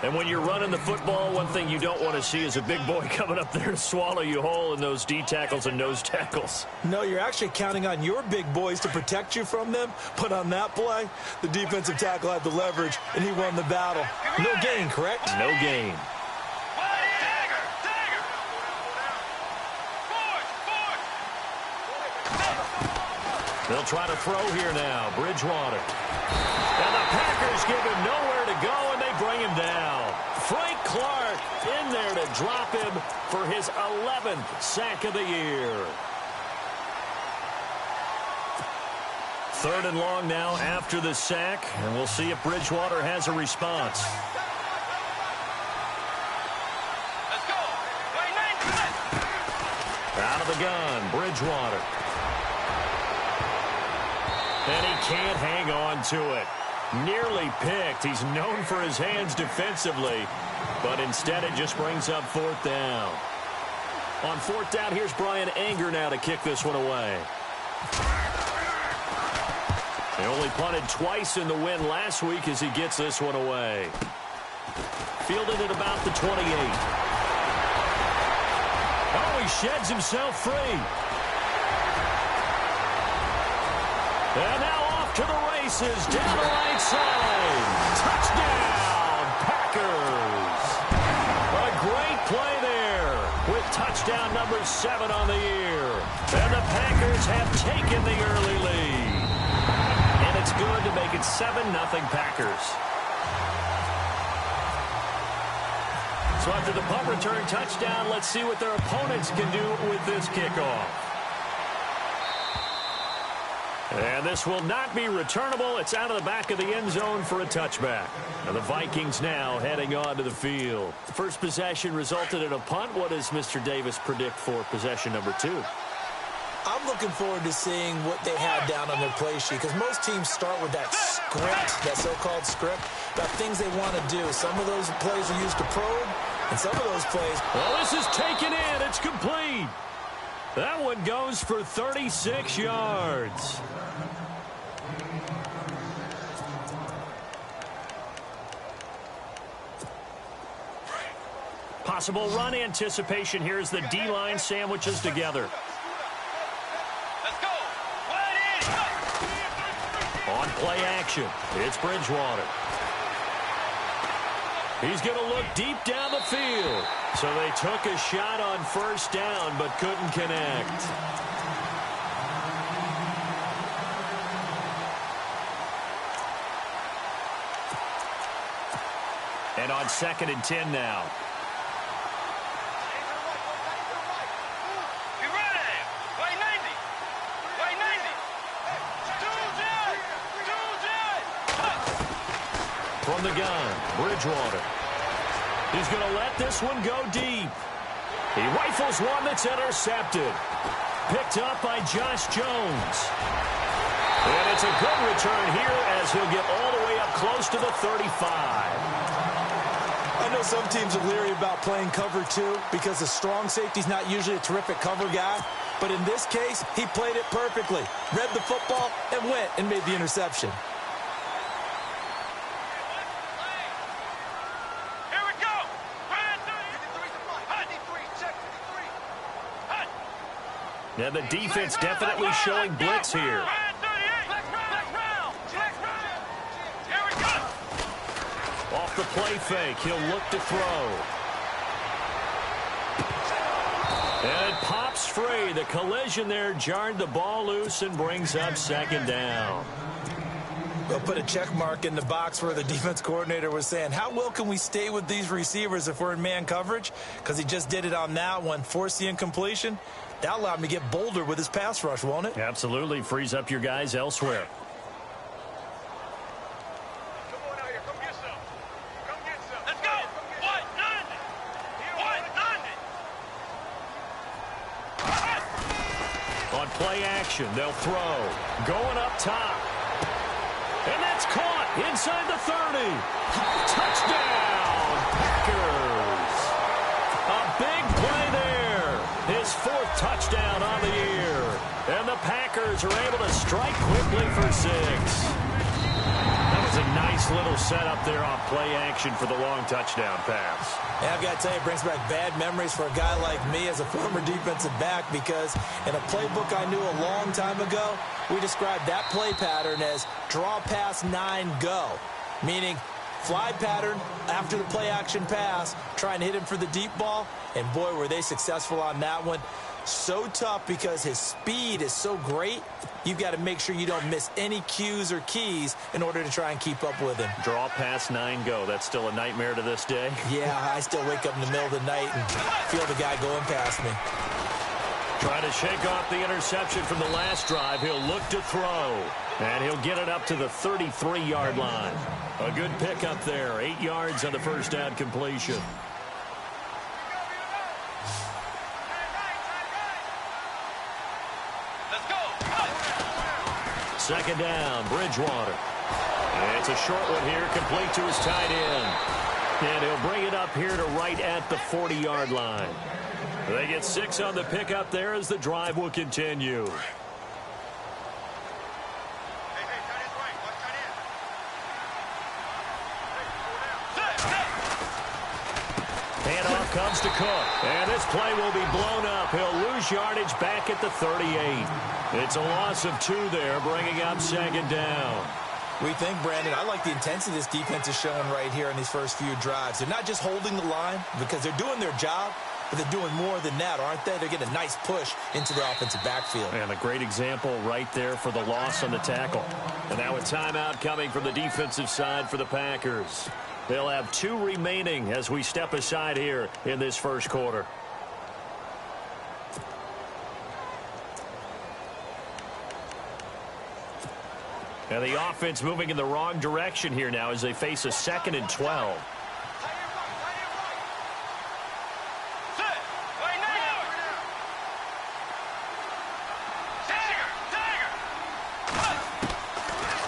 And when you're running the football, one thing you don't want to see is a big boy coming up there to swallow you whole in those D tackles and nose tackles. No, you're actually counting on your big boys to protect you from them. But on that play, the defensive tackle had the leverage, and he won the battle. No gain, correct? No gain. They'll try to throw here now. Bridgewater. And the Packers give him nowhere to go, and they bring him down. Frank Clark in there to drop him for his 11th sack of the year. 3rd and long now after the sack, and we'll see if Bridgewater has a response. Let's go. Out of the gun, Bridgewater. And he can't hang on to it. Nearly picked. He's known for his hands defensively, but instead it just brings up 4th down. On 4th down, here's Brian Anger now to kick this one away. They only punted twice in the win last week as he gets this one away. Fielded at about the 28. Oh, he sheds himself free. And now off to the races, down the right side. Touchdown, Packers. A great play there with touchdown number 7 on the year. And the Packers have taken the early lead. And it's good to make it 7-0 Packers. So after the punt return touchdown, let's see what their opponents can do with this kickoff. And this will not be returnable. It's out of the back of the end zone for a touchback. And the Vikings now heading on to the field. First possession resulted in a punt. What does Mr. Davis predict for possession number 2? I'm looking forward to seeing what they have down on their play sheet, because most teams start with that script, that so-called script, about things they want to do. Some of those plays are used to probe, and some of those plays... Well, this is taken in. It's complete. That one goes for 36 yards. Possible run anticipation here as the D-line sandwiches together. Let's go. On play action, it's Bridgewater. He's going to look deep down the field. So they took a shot on first down but couldn't connect. And on 2nd and 10 now. Get ready. Right 90. Right 90. From the gun, Bridgewater. He's going to let this one go deep. He rifles one that's intercepted. Picked up by Josh Jones. And it's a good return here as he'll get all the way up close to the 35. I know some teams are leery about playing cover 2 because the strong safety's not usually a terrific cover guy. But in this case, he played it perfectly. Read the football and went and made the interception. Here we go. And the defense definitely showing blitz here. Off the play fake, he'll look to throw. And it pops free. The collision there jarred the ball loose and brings up 2nd down. They'll put a check mark in the box where the defense coordinator was saying, how well can we stay with these receivers if we're in man coverage? Because he just did it on that one, forced the incompletion. That allowed him to get bolder with his pass rush, won't it? Absolutely. Frees up your guys elsewhere. Come on out here. Come get some. Come get some. Let's go. 190. 190. On play action, they'll throw. Going up top. And that's caught inside the 30. Touchdown, Packers. A big play there. His 4th touchdown on the year. And the Packers are able to strike quickly for 6. That was a nice little setup there on play action for the long touchdown pass. Yeah, I've got to tell you, it brings back bad memories for a guy like me as a former defensive back because in a playbook I knew a long time ago, we described that play pattern as draw pass 9 go, meaning fly pattern after the play action pass, try and hit him for the deep ball, and boy, were they successful on that one. So tough because his speed is so great, you've got to make sure you don't miss any cues or keys in order to try and keep up with him. Draw pass 9 go. That's still a nightmare to this day. Yeah, I still wake up in the middle of the night and feel the guy going past me. Trying to shake off the interception from the last drive. He'll look to throw. And he'll get it up to the 33-yard line. A good pickup there. 8 yards on the first down completion. Let's go. 2nd down, Bridgewater. And it's a short one here, complete to his tight end. And he'll bring it up here to right at the 40-yard line. They get 6 on the pickup there as the drive will continue. Handoff comes to Cook. And this play will be blown up. He'll lose yardage back at the 38. It's a loss of 2 there, bringing up 2nd down. We think, Brandon, I like the intensity this defense is showing right here in these first few drives. They're not just holding the line because they're doing their job, but they're doing more than that, aren't they? They're getting a nice push into the offensive backfield. And a great example right there for the loss on the tackle. And now a timeout coming from the defensive side for the Packers. They'll have 2 remaining as we step aside here in this first quarter. And the offense moving in the wrong direction here now as they face a 2nd and 12.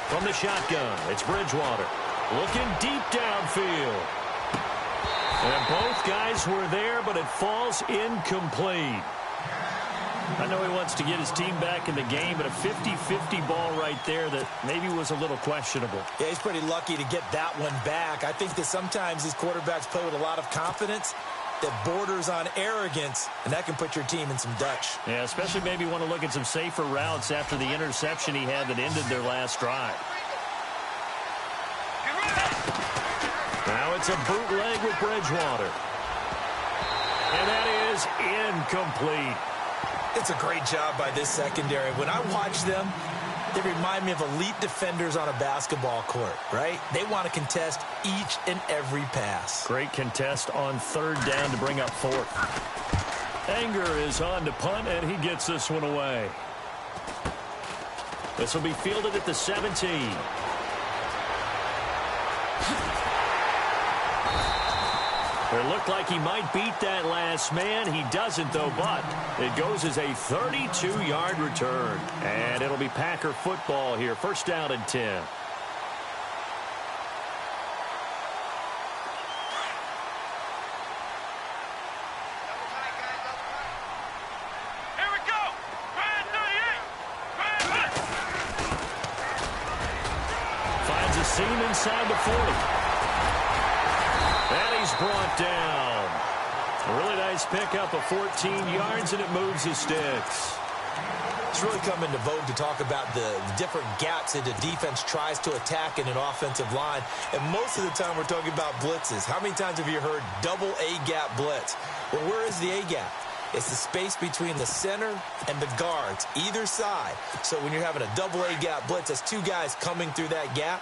From the shotgun, it's Bridgewater. Looking deep downfield. And both guys were there, but it falls incomplete. I know he wants to get his team back in the game, but a 50-50 ball right there that maybe was a little questionable. Yeah, he's pretty lucky to get that one back. I think that sometimes these quarterbacks play with a lot of confidence that borders on arrogance, and that can put your team in some Dutch. Yeah, especially maybe want to look at some safer routes after the interception he had that ended their last drive. Now it's a bootleg with Bridgewater. And that is incomplete. It's a great job by this secondary. When I watch them, They remind me of elite defenders on a basketball court, right? They want to contest each and every pass. Great contest on third down to bring up fourth. Anger is on to punt, and he gets this one away. This will be fielded at the 17. It looked like he might beat that last man. He doesn't, though, but it goes as a 32-yard return. And it'll be Packer football here. First down and 10. Here we go. Brand 38. Brand Finds a seam inside the 40. And he's brought down. A really nice pickup of 14 yards, and it moves his sticks. It's really come into vogue to talk about the different gaps that the defense tries to attack in an offensive line. And most of the time we're talking about blitzes. How many times have you heard double A-gap blitz? Well, where is the A-gap? It's the space between the center and the guards, either side. So when you're having a double A-gap blitz, that's two guys coming through that gap.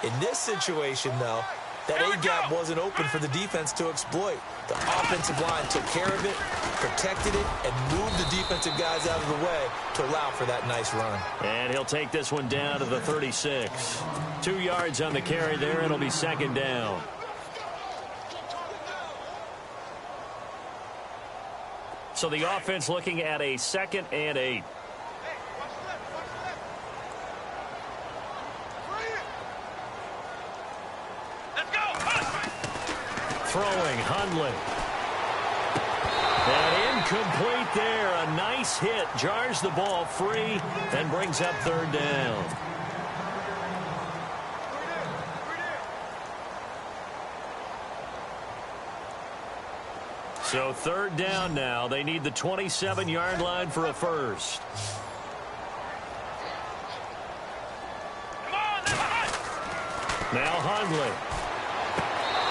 In this situation, though, that A-gap wasn't open for the defense to exploit. The offensive line took care of it, protected it, and moved the defensive guys out of the way to allow for that nice run. And he'll take this one down to the 36. 2 yards on the carry there. It'll be second down. So the offense looking at a 2nd and 8. Throwing, Hundley. And incomplete there. A nice hit. Jars the ball free and brings up third down. So third down now. They need the 27-yard line for a first. Now Hundley.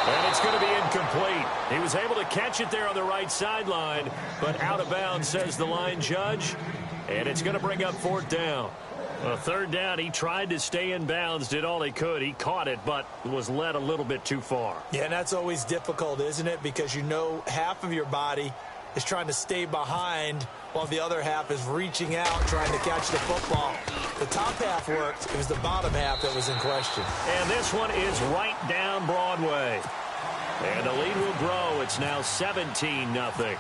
And it's going to be incomplete. He was able to catch it there on the right sideline, but out of bounds, says the line judge. And it's going to bring up fourth down. Well, third down, he tried to stay in bounds, did all he could. He caught it, but was led a little bit too far. Yeah, and that's always difficult, isn't it? Because you know half of your body is trying to stay behind while the other half is reaching out, trying to catch the football. The top half worked. It was the bottom half that was in question. And this one is right down Broadway. And the lead will grow. It's now 17-0.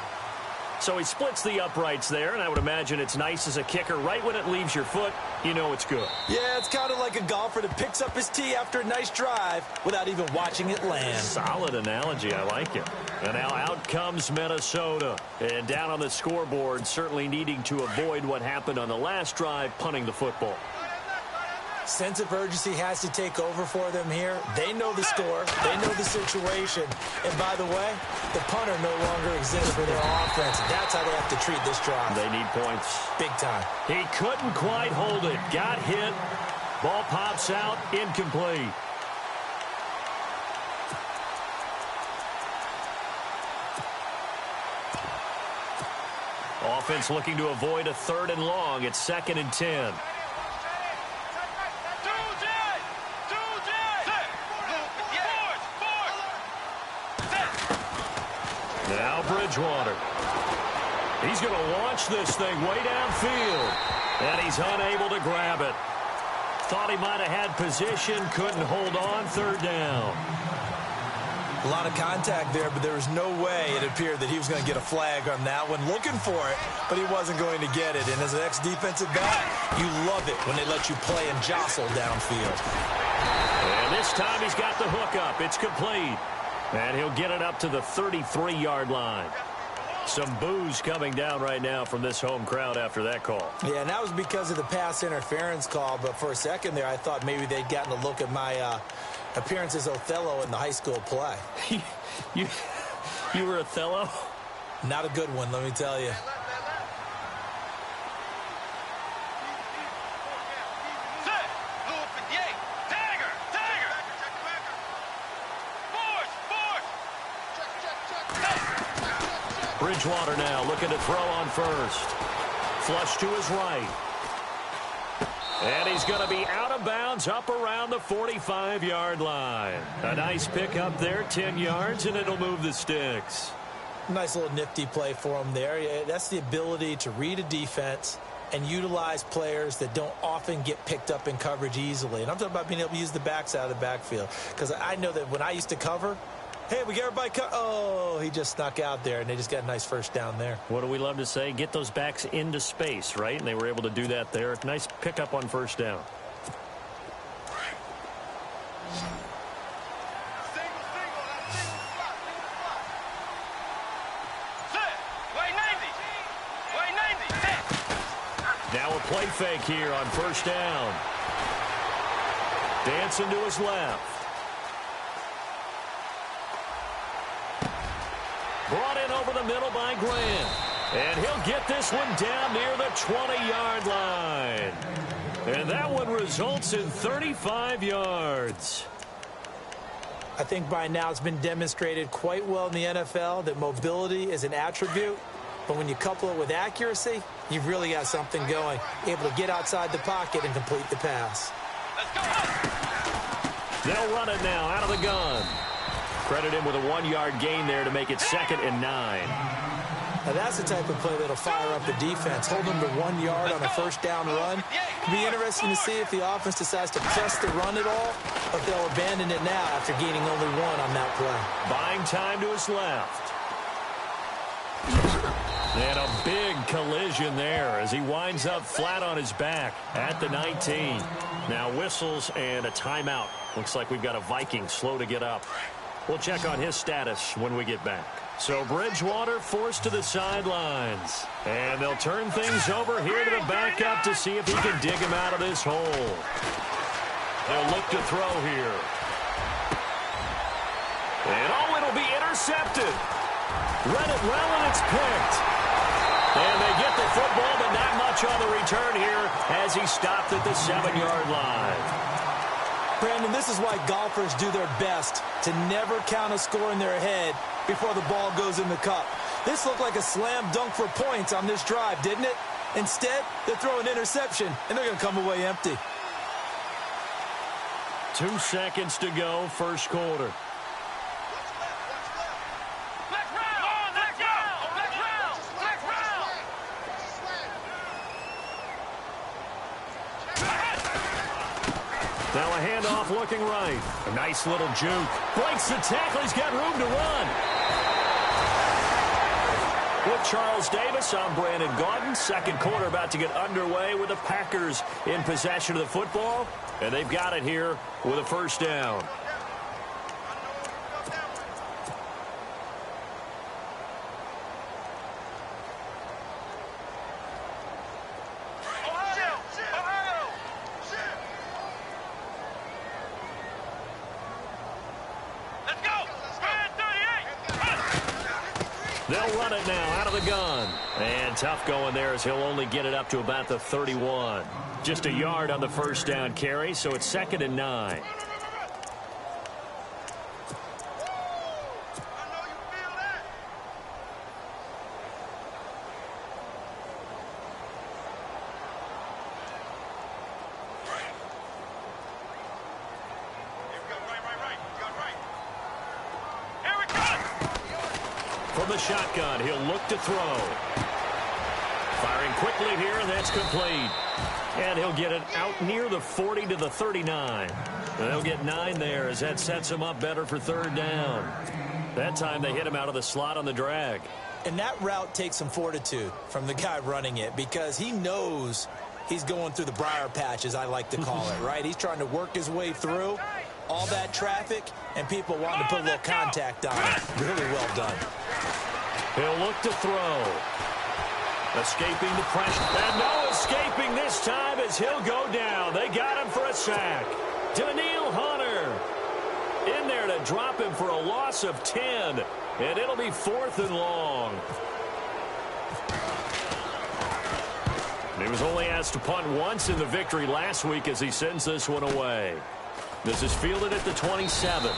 So he splits the uprights there, and I would imagine it's nice as a kicker. Right when it leaves your foot, you know it's good. Yeah, it's kind of like a golfer that picks up his tee after a nice drive without even watching it land. Solid analogy. I like it. And now out comes Minnesota. And down on the scoreboard, certainly needing to avoid what happened on the last drive, punting the football. Sense of urgency has to take over for them here. They know the score. They know the situation. And by the way, the punter no longer exists for their offense. That's how they have to treat this drive. They need points. Big time. He couldn't quite hold it. Got hit. Ball pops out. Incomplete. Offense looking to avoid a 3rd and long. It's 2nd and 10. Now Bridgewater. He's going to launch this thing way downfield. And he's unable to grab it. Thought he might have had position. Couldn't hold on. 3rd down. A lot of contact there, but there was no way it appeared that he was going to get a flag on that one. Looking for it, but he wasn't going to get it. And as an ex-defensive back, you love it when they let you play and jostle downfield. And this time he's got the hook up. It's complete. And he'll get it up to the 33-yard line. Some boos coming down right now from this home crowd after that call. Yeah, and that was because of the pass interference call. But for a second there, I thought maybe they'd gotten a look at my appearance as Othello in the high school play. You were Othello? Not a good one, let me tell you. Bridgewater now looking to throw on first. Flush to his right. And he's going to be out of bounds up around the 45-yard line. A nice pickup there, 10 yards, and it'll move the sticks. Nice little nifty play for him there. That's the ability to read a defense and utilize players that don't often get picked up in coverage easily. And I'm talking about being able to use the backs out of the backfield. Because I know that when I used to cover, hey, we get everybody oh, he just snuck out there, and they just got a nice first down there. What do we love to say? Get those backs into space, right? And they were able to do that there. Nice pickup on first down. Now a play fake here on first down. Dancing to his left. Brought in over the middle by Grant. And he'll get this one down near the 20-yard line. And that one results in 35 yards. I think by now it's been demonstrated quite well in the NFL that mobility is an attribute. But when you couple it with accuracy, you've really got something going. Able to get outside the pocket and complete the pass. They'll run it now out of the gun. Credit him with a 1-yard gain there to make it 2nd and 9. Now that's the type of play that'll fire up the defense. Hold them to 1 yard on a first down run. It'll be interesting to see if the offense decides to press the run at all, or if they'll abandon it now after gaining only 1 on that play. Buying time to his left. And a big collision there as he winds up flat on his back at the 19. Now whistles and a timeout. Looks like we've got a Viking slow to get up. We'll check on his status when we get back. So Bridgewater forced to the sidelines. And they'll turn things over here to the backup to see if he can dig him out of this hole. They'll look to throw here. And oh, it'll be intercepted. Read it well, and it's picked. And they get the football, but not much on the return here as he stopped at the 7-yard line. Brandon, this is why golfers do their best to never count a score in their head before the ball goes in the cup. This looked like a slam dunk for points on this drive, didn't it? Instead, they throw an interception, and they're going to come away empty. 2 seconds to go, first quarter. Now a handoff looking right. A nice little juke. Breaks the tackle. He's got room to run. With Charles Davis, I'm Brandon Gaudin. Second quarter about to get underway with the Packers in possession of the football. And they've got it here with a first down. They'll run it now out of the gun. And tough going there as he'll only get it up to about the 31. Just a yard on the first down carry, so it's 2nd and 9. From the shotgun, he'll look to throw. Firing quickly here, and that's complete. And he'll get it out near the 40 to the 39. And they'll get 9 there as that sets him up better for third down. That time they hit him out of the slot on the drag. And that route takes some fortitude from the guy running it because he knows he's going through the briar patch, as I like to call it, right? He's trying to work his way through all that traffic, and people wanting to put a little contact on it. Really well done. He'll look to throw. Escaping the pressure. And no escaping this time as he'll go down. They got him for a sack. Daniil Hunter in there to drop him for a loss of 10. And it'll be 4th and long. He was only asked to punt once in the victory last week as he sends this one away. This is fielded at the 27.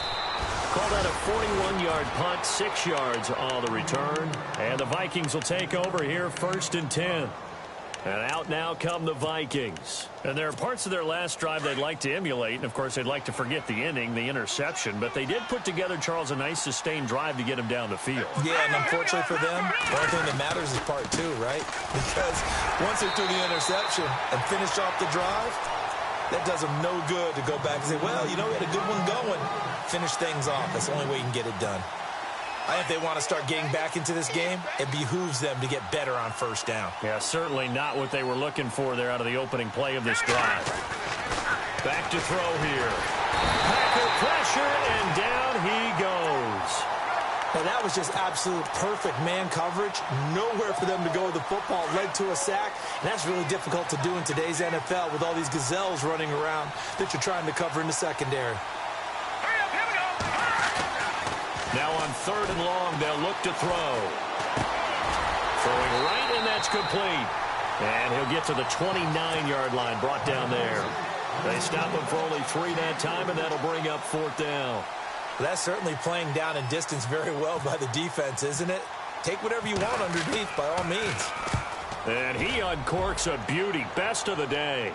Call that a 41-yard punt, 6 yards on the return. And the Vikings will take over here 1st and 10. And out now come the Vikings. And there are parts of their last drive they'd like to emulate. And, of course, they'd like to forget the ending, the interception. But they did put together, Charles, a nice sustained drive to get him down the field. Yeah, and unfortunately for them, the only thing that matters is part two, right? Because once they threw the interception and finished off the drive, that does them no good to go back and say, well, you know, we had a good one going. Finish things off. That's the only way you can get it done. I think if they want to start getting back into this game, it behooves them to get better on first down. Yeah, certainly not what they were looking for there out of the opening play of this drive. Back to throw here. Packer pressure, and down he goes. Now, that was just absolute perfect man coverage. Nowhere for them to go with the football. Led to a sack, and that's really difficult to do in today's NFL with all these gazelles running around that you're trying to cover in the secondary. Now on 3rd and long, they'll look to throw. Throwing right, and that's complete. And he'll get to the 29-yard line, brought down there. They stop him for only 3 that time, and that'll bring up 4th down. Well, that's certainly playing down in distance very well by the defense, isn't it? Take whatever you want underneath, by all means. And he uncorks a beauty. Best of the day.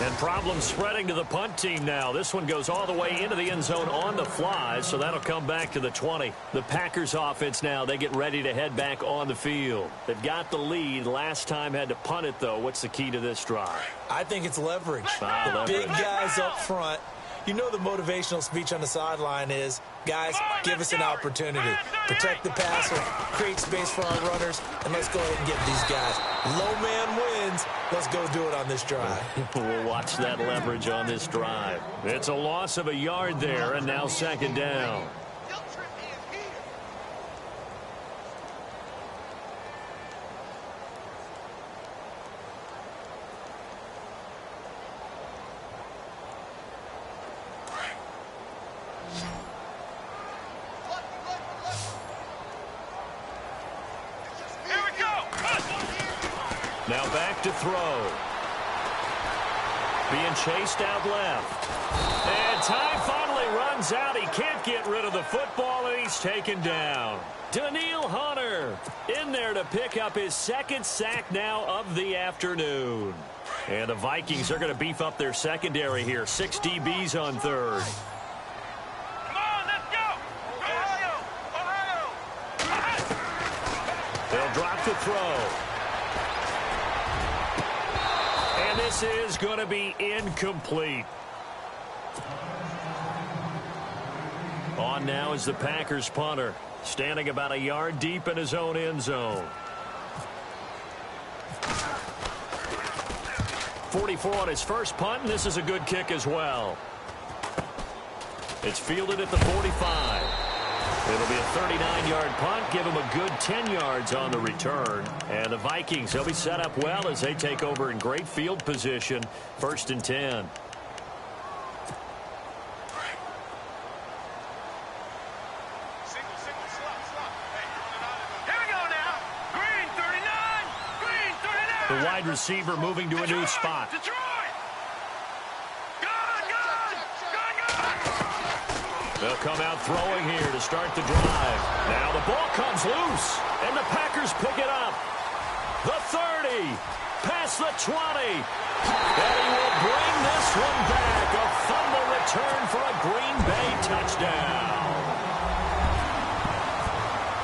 And problems spreading to the punt team now. This one goes all the way into the end zone on the fly, so that'll come back to the 20. The Packers offense now, they get ready to head back on the field. They've got the lead. Last time had to punt it, though. What's the key to this drive? I think it's leverage. Leverage. Big guys up front. You know the motivational speech on the sideline is, guys, give us an opportunity. Protect the passer, create space for our runners, and let's go ahead and get these guys. Low man wins. Let's go do it on this drive. We'll watch that leverage on this drive. It's a loss of a yard there, and now 2nd down. Now back to throw. Being chased out left. And time finally runs out. He can't get rid of the football, and he's taken down. Daniil Hunter in there to pick up his 2nd sack now of the afternoon. And the Vikings are going to beef up their secondary here. 6 DBs on 3rd. Come on, let's go! Ohio! They'll drop the throw. And this is going to be incomplete. On now is the Packers punter, standing about a yard deep in his own end zone. 44 on his first punt, and this is a good kick as well. It's fielded at the 45. It'll be a 39-yard punt, give him a good 10 yards on the return. And the Vikings, they'll be set up well as they take over in great field position. 1st and 10. Here we go now. Green 39. Green 39. The wide receiver moving to a new spot. Detroit. They'll come out throwing here to start the drive. Now the ball comes loose, and the Packers pick it up. The 30, past the 20, and he will bring this one back. A fumble return for a Green Bay touchdown.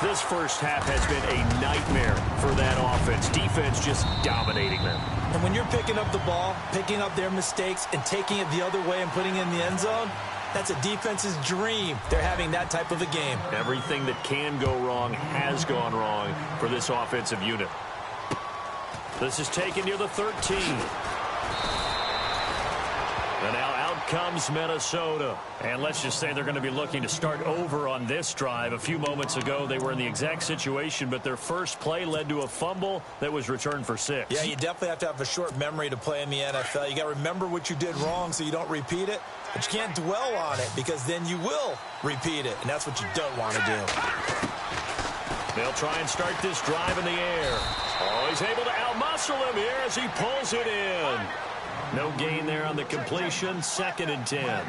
This first half has been a nightmare for that offense. Defense just dominating them. And when you're picking up the ball, picking up their mistakes, and taking it the other way and putting it in the end zone, that's a defense's dream. They're having that type of a game. Everything that can go wrong has gone wrong for this offensive unit. This is taken near the 13. And now out comes Minnesota. And let's just say they're going to be looking to start over on this drive. A few moments ago, they were in the exact situation, but their first play led to a fumble that was returned for 6. Yeah, you definitely have to have a short memory to play in the NFL. You got to remember what you did wrong so you don't repeat it. But you can't dwell on it because then you will repeat it, and that's what you don't want to do. They'll try and start this drive in the air. Oh, he's able to outmuscle him here as he pulls it in. No gain there on the completion. 2nd and 10.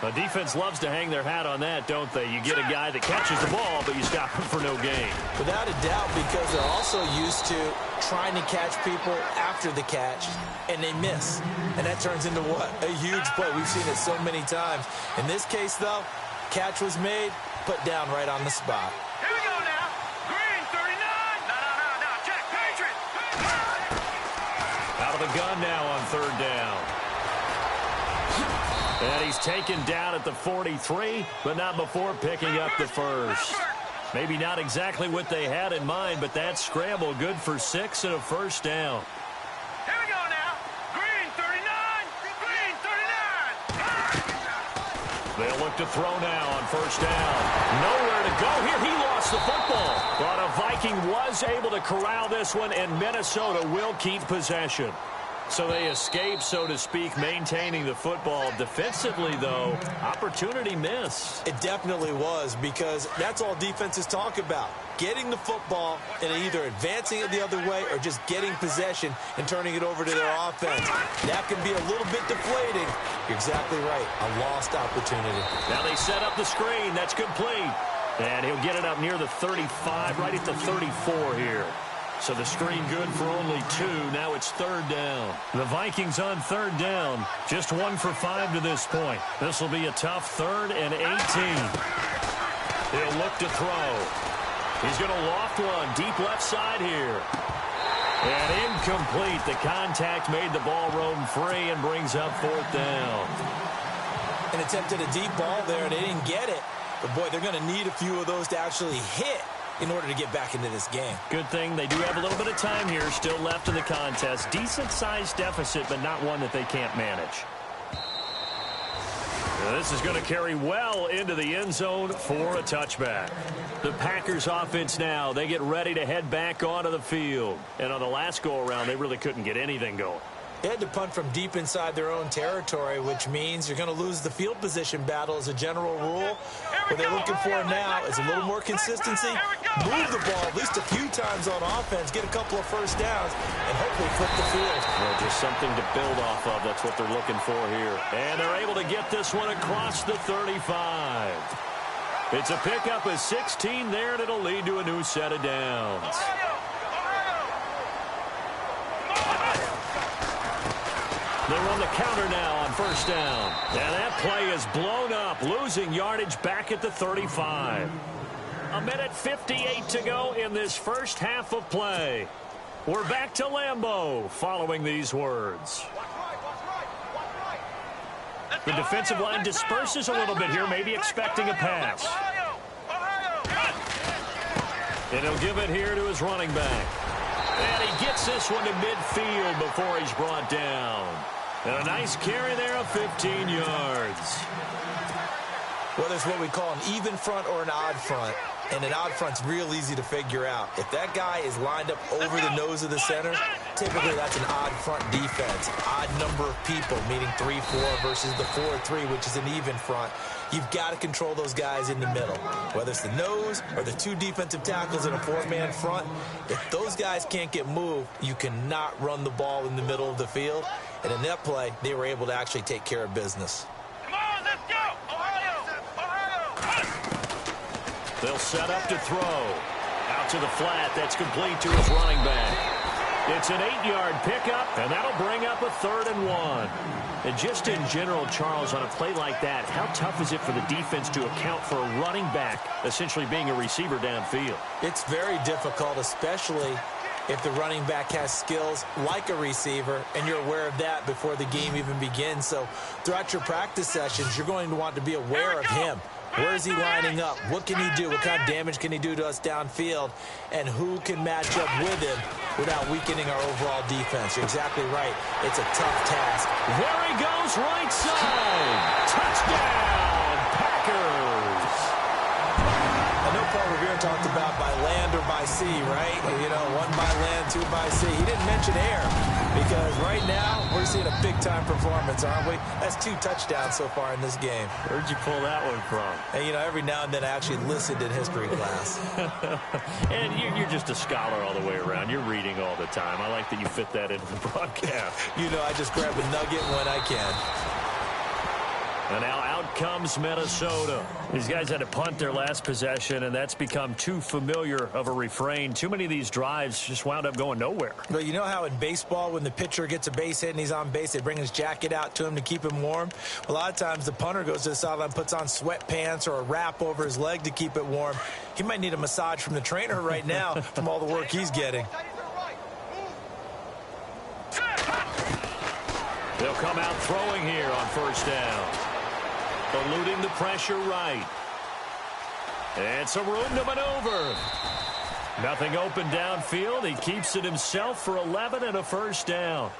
The defense loves to hang their hat on that, don't they? You get a guy that catches the ball, but you stop him for no gain. Without a doubt, because they're also used to trying to catch people after the catch, and they miss. And that turns into what? A huge play. We've seen it so many times. In this case, though, catch was made, put down right on the spot. Here we go now. Green, 39. No. Check. Patriot. Out of the gun now on third down. And he's taken down at the 43, but not before picking up the first. Maybe not exactly what they had in mind, but that scramble good for 6 and a first down. Here we go now. Green, 39. Green, 39. They'll look to throw now on first down. Nowhere to go here. He lost the football. But a Viking was able to corral this one, and Minnesota will keep possession. So they escape, so to speak, maintaining the football. Defensively, though, opportunity miss. It definitely was, because that's all defenses talk about. Getting the football and either advancing it the other way or just getting possession and turning it over to their offense. That can be a little bit deflating. You're exactly right. A lost opportunity. Now they set up the screen. That's complete. And he'll get it up near the 35, right at the 34 here. So the screen good for only 2. Now it's third down. The Vikings on third down. Just 1 for 5 to this point. This will be a tough 3rd and 18. He'll look to throw. He's going to loft one deep left side here. And incomplete. The contact made the ball roam free and brings up 4th down. And attempted a deep ball there, and they didn't get it. But, boy, they're going to need a few of those to actually hit in order to get back into this game. Good thing they do have a little bit of time here still left in the contest. Decent-sized deficit, but not one that they can't manage. Now this is going to carry well into the end zone for a touchback. The Packers offense now, they get ready to head back onto the field. And on the last go-around, they really couldn't get anything going. They had to punt from deep inside their own territory, which means you're going to lose the field position battle as a general rule. What they're looking for now is a little more consistency, move the ball at least a few times on offense, get a couple of first downs, and hopefully flip the field. Well, just something to build off of. That's what they're looking for here. And they're able to get this one across the 35. It's a pickup of 16 there, and it'll lead to a new set of downs. They're on the counter now on first down. And that play is blown up, losing yardage back at the 35. 1:58 to go in this first half of play. We're back to Lambeau following these words. The defensive line disperses a little bit here, maybe expecting a pass. And he'll give it here to his running back. And he gets this one to midfield before he's brought down. And a nice carry there of 15 yards. Well, there's what we call an even front or an odd front. And an odd front's real easy to figure out. If that guy is lined up over the nose of the center, typically that's an odd front defense. Odd number of people, meaning 3-4 versus the 4-3, which is an even front. You've got to control those guys in the middle. Whether it's the nose or the 2 defensive tackles in a 4-man front, if those guys can't get moved, you cannot run the ball in the middle of the field. And in that play, they were able to actually take care of business. Come on, let's go! Ohio! They'll set up to throw. Out to the flat. That's complete to his running back. It's an 8-yard pickup, and that'll bring up a 3rd and 1. And just in general, Charles, on a play like that, how tough is it for the defense to account for a running back essentially being a receiver downfield? It's very difficult, especially if the running back has skills like a receiver, and you're aware of that before the game even begins. So throughout your practice sessions, you're going to want to be aware of him. Where is he lining up? What can he do? What kind of damage can he do to us downfield? And who can match up with him without weakening our overall defense? You're exactly right. It's a tough task. There he goes, right side. Touchdown, Packers. I know Paul Revere talked about by land or by sea, right? You know, 1 by land, 2 by sea. He didn't mention air because right now we're seeing a big-time performance, aren't we? That's 2 touchdowns so far in this game. Where'd you pull that one from? And, you know, every now and then I actually listened in history class. And you're just a scholar all the way around. You're reading all the time. I like that you fit that into the broadcast. You know, I just grab a nugget when I can. And now out comes Minnesota. These guys had to punt their last possession, and that's become too familiar of a refrain. Too many of these drives just wound up going nowhere. Well, you know how in baseball, when the pitcher gets a base hit and he's on base, they bring his jacket out to him to keep him warm? A lot of times the punter goes to the sideline, puts on sweatpants or a wrap over his leg to keep it warm. He might need a massage from the trainer right now from all the work he's getting. They'll come out throwing here on first down. Eluding the pressure right. And some room to maneuver. Nothing open downfield. He keeps it himself for 11 and a first down.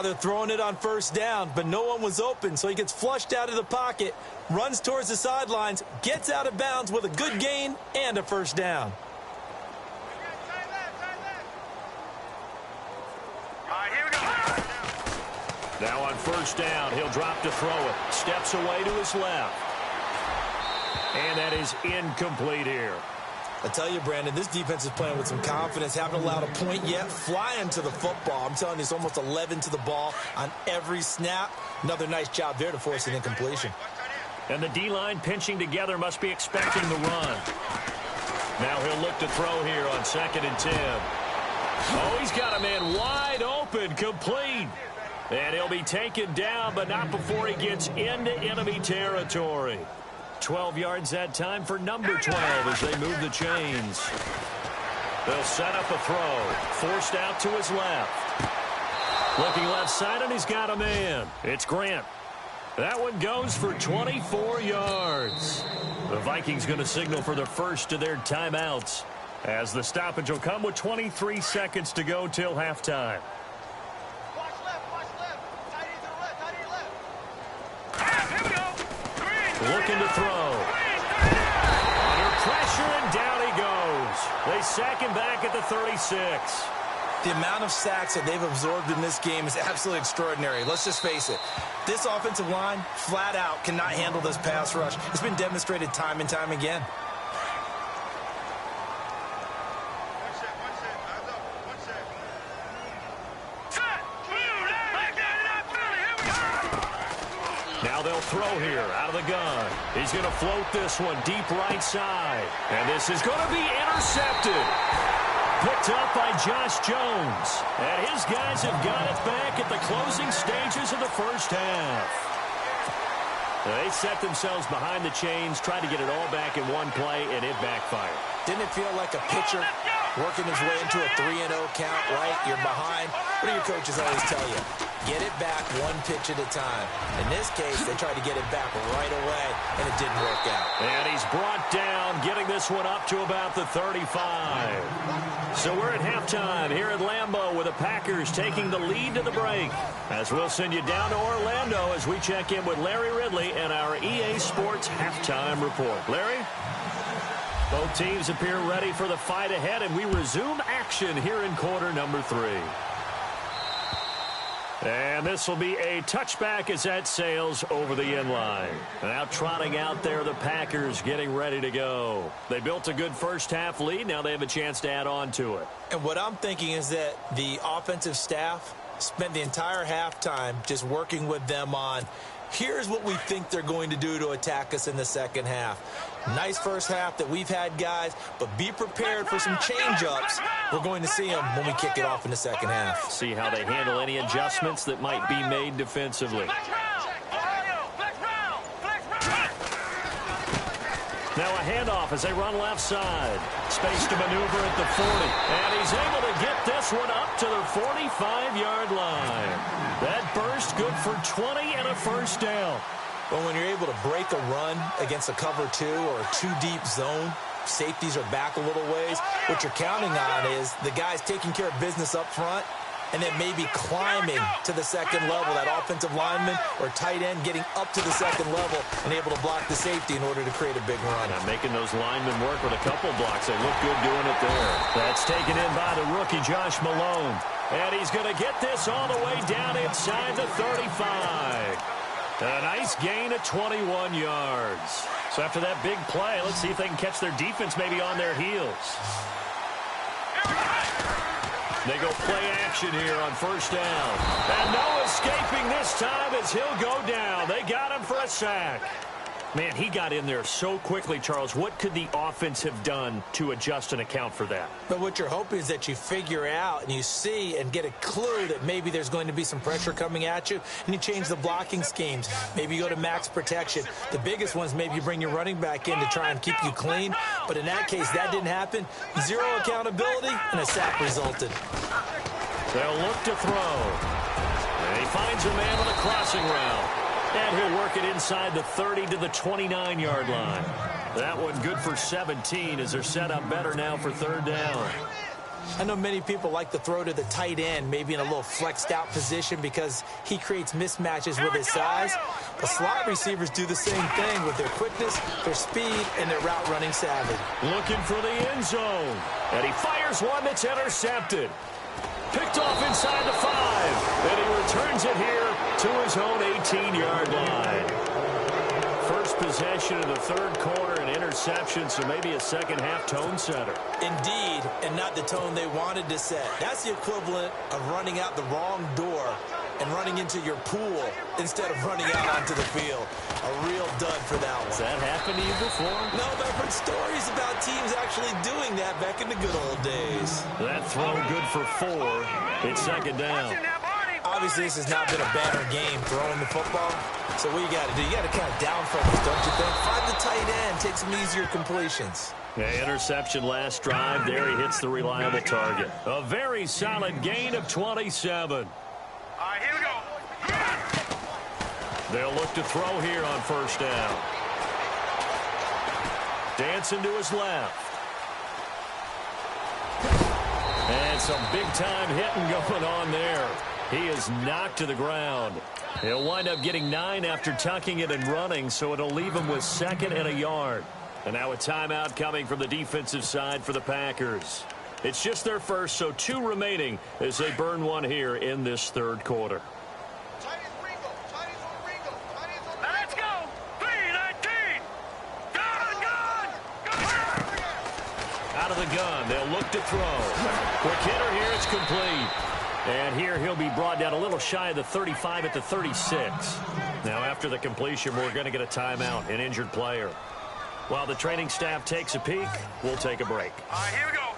They're throwing it on first down, but no one was open, so he gets flushed out of the pocket, runs towards the sidelines, gets out of bounds with a good gain and a first down. Now on first down, he'll drop to throw it. Steps away to his left. And that is incomplete here. I tell you, Brandon, this defense is playing with some confidence. Haven't allowed a point yet. Flying to the football. I'm telling you, it's almost 11 to the ball on every snap. Another nice job there to force an incompletion. And the D-line pinching together must be expecting the run. Now he'll look to throw here on 2nd and 10. Oh, he's got a man wide open, complete. And he'll be taken down, but not before he gets into enemy territory. 12 yards that time for number 12 as they move the chains. They'll set up a throw. Forced out to his left. Looking left side, and he's got a man. It's Grant. That one goes for 24 yards. The Vikings going to signal for the first of their timeouts, as the stoppage will come with 23 seconds to go till halftime. Looking to throw. Under pressure, and down he goes. They sack him back at the 36. The amount of sacks that they've absorbed in this game is absolutely extraordinary. Let's just face it. This offensive line, flat out, cannot handle this pass rush. It's been demonstrated time and time again. Now they'll throw here out of the gun. He's going to float this one deep right side. And this is going to be intercepted. Picked up by Josh Jones. And his guys have got it back at the closing stages of the first half. They set themselves behind the chains, tried to get it all back in one play, and it backfired. Didn't it feel like a pitcher working his way into a 3-0 count, right? You're behind. What do your coaches always tell you? Get it back one pitch at a time. In this case, they tried to get it back right away, and it didn't work out. And he's brought down, getting this one up to about the 35. So we're at halftime here at Lambeau with the Packers taking the lead to the break. As we'll send you down to Orlando as we check in with Larry Ridley and our EA Sports halftime report. Larry? Both teams appear ready for the fight ahead, and we resume action here in quarter number 3. And this will be a touchback as that sails over the end line. Now trotting out there, the Packers getting ready to go. They built a good first half lead. Now they have a chance to add on to it. And what I'm thinking is that the offensive staff spent the entire halftime just working with them on, here's what we think they're going to do to attack us in the second half. Nice first half that we've had, guys, but be prepared for some change-ups. We're going to see them when we kick it off in the second half. See how they handle any adjustments that might be made defensively. Now a handoff as they run left side. Space to maneuver at the 40. And he's able to get this one up to the 45-yard line. That burst good for 20 and a first down. Well, when you're able to break a run against a cover 2 or a 2-deep zone, safeties are back a little ways. What you're counting on is the guys taking care of business up front and then maybe climbing to the second level, that offensive lineman or tight end getting up to the second level and able to block the safety in order to create a big run. Now making those linemen work with a couple blocks. They look good doing it there. That's taken in by the rookie, Josh Malone. And he's going to get this all the way down inside the 35. A nice gain of 21 yards. So after that big play, let's see if they can catch their defense maybe on their heels. They go play action here on first down. And no escaping this time as he'll go down. They got him for a sack. Man, he got in there so quickly, Charles. What could the offense have done to adjust and account for that? But what you're hoping is that you figure out and you see and get a clue that maybe there's going to be some pressure coming at you, and you change the blocking schemes. Maybe you go to max protection. The biggest ones, maybe you bring your running back in to try and keep you clean. But in that case, that didn't happen. Zero accountability, and a sack resulted. They'll look to throw. And he finds a man on a crossing route. And he'll work it inside the 30 to the 29-yard line. That one good for 17 as they're set up better now for third down. I know many people like to throw to the tight end, maybe in a little flexed out position because he creates mismatches with his size. The slot receivers do the same thing with their quickness, their speed, and their route running savvy. Looking for the end zone. And he fires one that's intercepted. Picked off inside the 5. And he returns it here to his own 18-yard line. First possession of the third quarter, an interception, so maybe a second-half tone setter. Indeed, and not the tone they wanted to set. That's the equivalent of running out the wrong door and running into your pool instead of running out onto the field. A real dud for that one. Has that happened to you before? No, but I've heard stories about teams actually doing that back in the good old days. That throw good for 4. It's second down. Obviously, this has not been a banner game throwing the football. So what you got to do, you got to kind of down focus, don't you think? Find the tight end, take some easier completions. Yeah, interception last drive. There he hits the reliable target. A very solid gain of 27. All right, here we go. They'll look to throw here on first down. Dancing to his left. And some big-time hitting going on there. He is knocked to the ground. He'll wind up getting 9 after tucking it and running, so it'll leave him with second and a yard. And now a timeout coming from the defensive side for the Packers. It's just their first, so 2 remaining as they burn one here in this third quarter. Let's go. 3-19. Gun. Out of the gun, they'll look to throw. Quick hitter here, it's complete. And here he'll be brought down a little shy of the 35 at the 36. Now after the completion, we're going to get a timeout, an injured player. While the training staff takes a peek, we'll take a break. All right, here we go.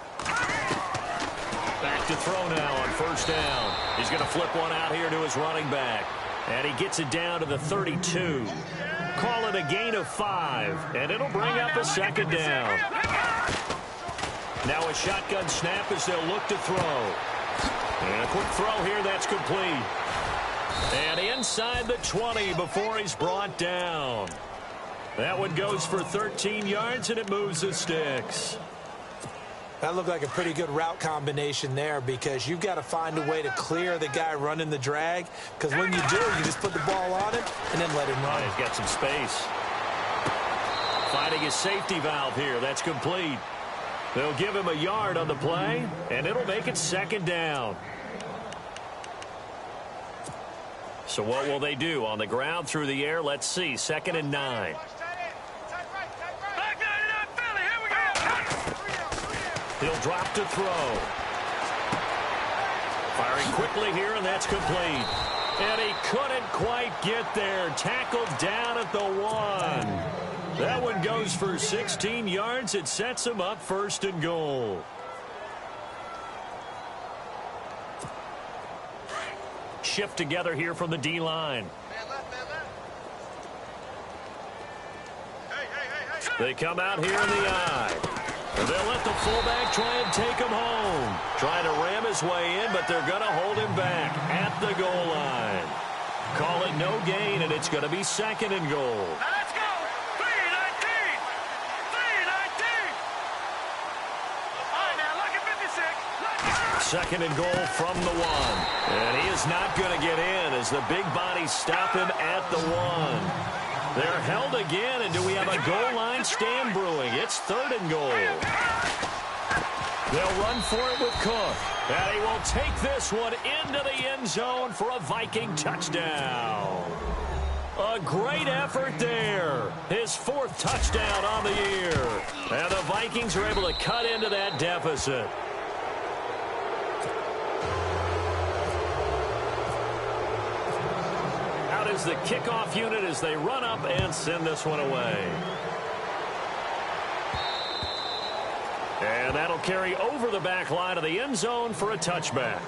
Back to throw now on first down. He's going to flip one out here to his running back. And he gets it down to the 32. Call it a gain of 5, and it'll bring up a second down. Now a shotgun snap as they'll look to throw. And a quick throw here, that's complete. And inside the 20 before he's brought down. That one goes for 13 yards, and it moves the sticks. That looked like a pretty good route combination there because you've got to find a way to clear the guy running the drag, because when you do, you just put the ball on him and then let him run. He's got some space. Finding his safety valve here. That's complete. They'll give him a yard on the play, and it'll make it second down. So what will they do? On the ground, through the air, let's see. Second and 9. He'll drop to throw. Firing quickly here, and that's complete. And he couldn't quite get there. Tackled down at the 1. That one goes for 16 yards. It sets him up first and goal. Shift together here from the D-line. They come out here in the eye. They'll let the fullback try and take him home. Trying to ram his way in, but they're going to hold him back at the goal line. Call it no gain, and it's going to be second and goal. Let's go. 3-19. 3-19. All right, now, look at 56. Second and goal from the 1. And he is not going to get in as the big bodies stop him at the 1. They're held again, and do we have a goal line stand brewing? It's third and goal. They'll run for it with Cook. And he will take this one into the end zone for a Viking touchdown. A great effort there. His 4th touchdown on the year. And the Vikings are able to cut into that deficit. is the kickoff unit as they run up and send this one away. And that'll carry over the back line of the end zone for a touchback.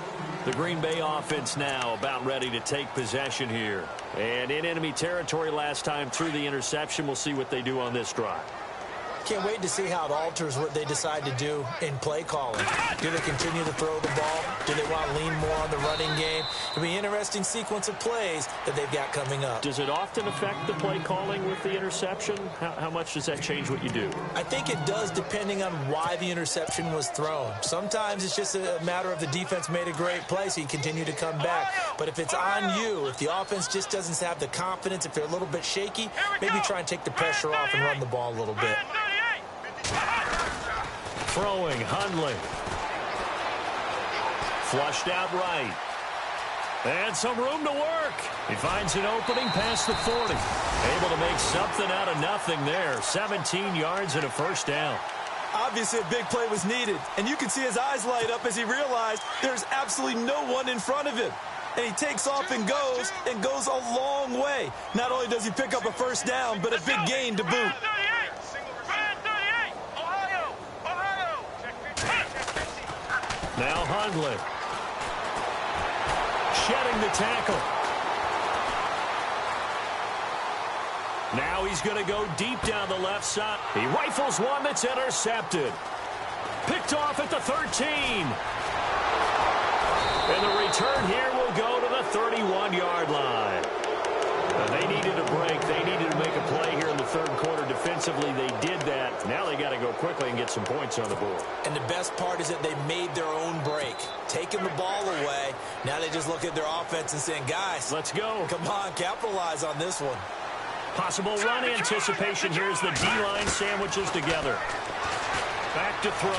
The Green Bay offense now about ready to take possession here. And in enemy territory last time through the interception. We'll see what they do on this drive. Can't wait to see how it alters what they decide to do in play calling. Do they continue to throw the ball? Do they want to lean more on the running game? It'll be an interesting sequence of plays that they've got coming up. Does it often affect the play calling with the interception? How much does that change what you do? I think it does depending on why the interception was thrown. Sometimes it's just a matter of the defense made a great play, so you continue to come back. But if it's on you, if the offense just doesn't have the confidence, if they're a little bit shaky, maybe try and take the pressure off and run the ball a little bit. Throwing, Hundley. Flushed out right. And some room to work. He finds an opening past the 40. Able to make something out of nothing there. 17 yards and a first down. Obviously, a big play was needed, and you can see his eyes light up as he realized there's absolutely no one in front of him. And he takes off and goes a long way. Not only does he pick up a first down, but a big gain to boot. Now Hundley. Shedding the tackle. Now he's going to go deep down the left side. He rifles one that's intercepted. Picked off at the 13. And the return here will go to the 31-yard line. They needed a break. They needed to make a play here in the third quarter defensively. They did that. Now they got to go quickly and get some points on the board. And the best part is that they made their own break. Taking the ball away. Now they just look at their offense and saying, guys, let's go. Come on, capitalize on this one. Possible run anticipation. Here's the D-line sandwiches together. Back to throw.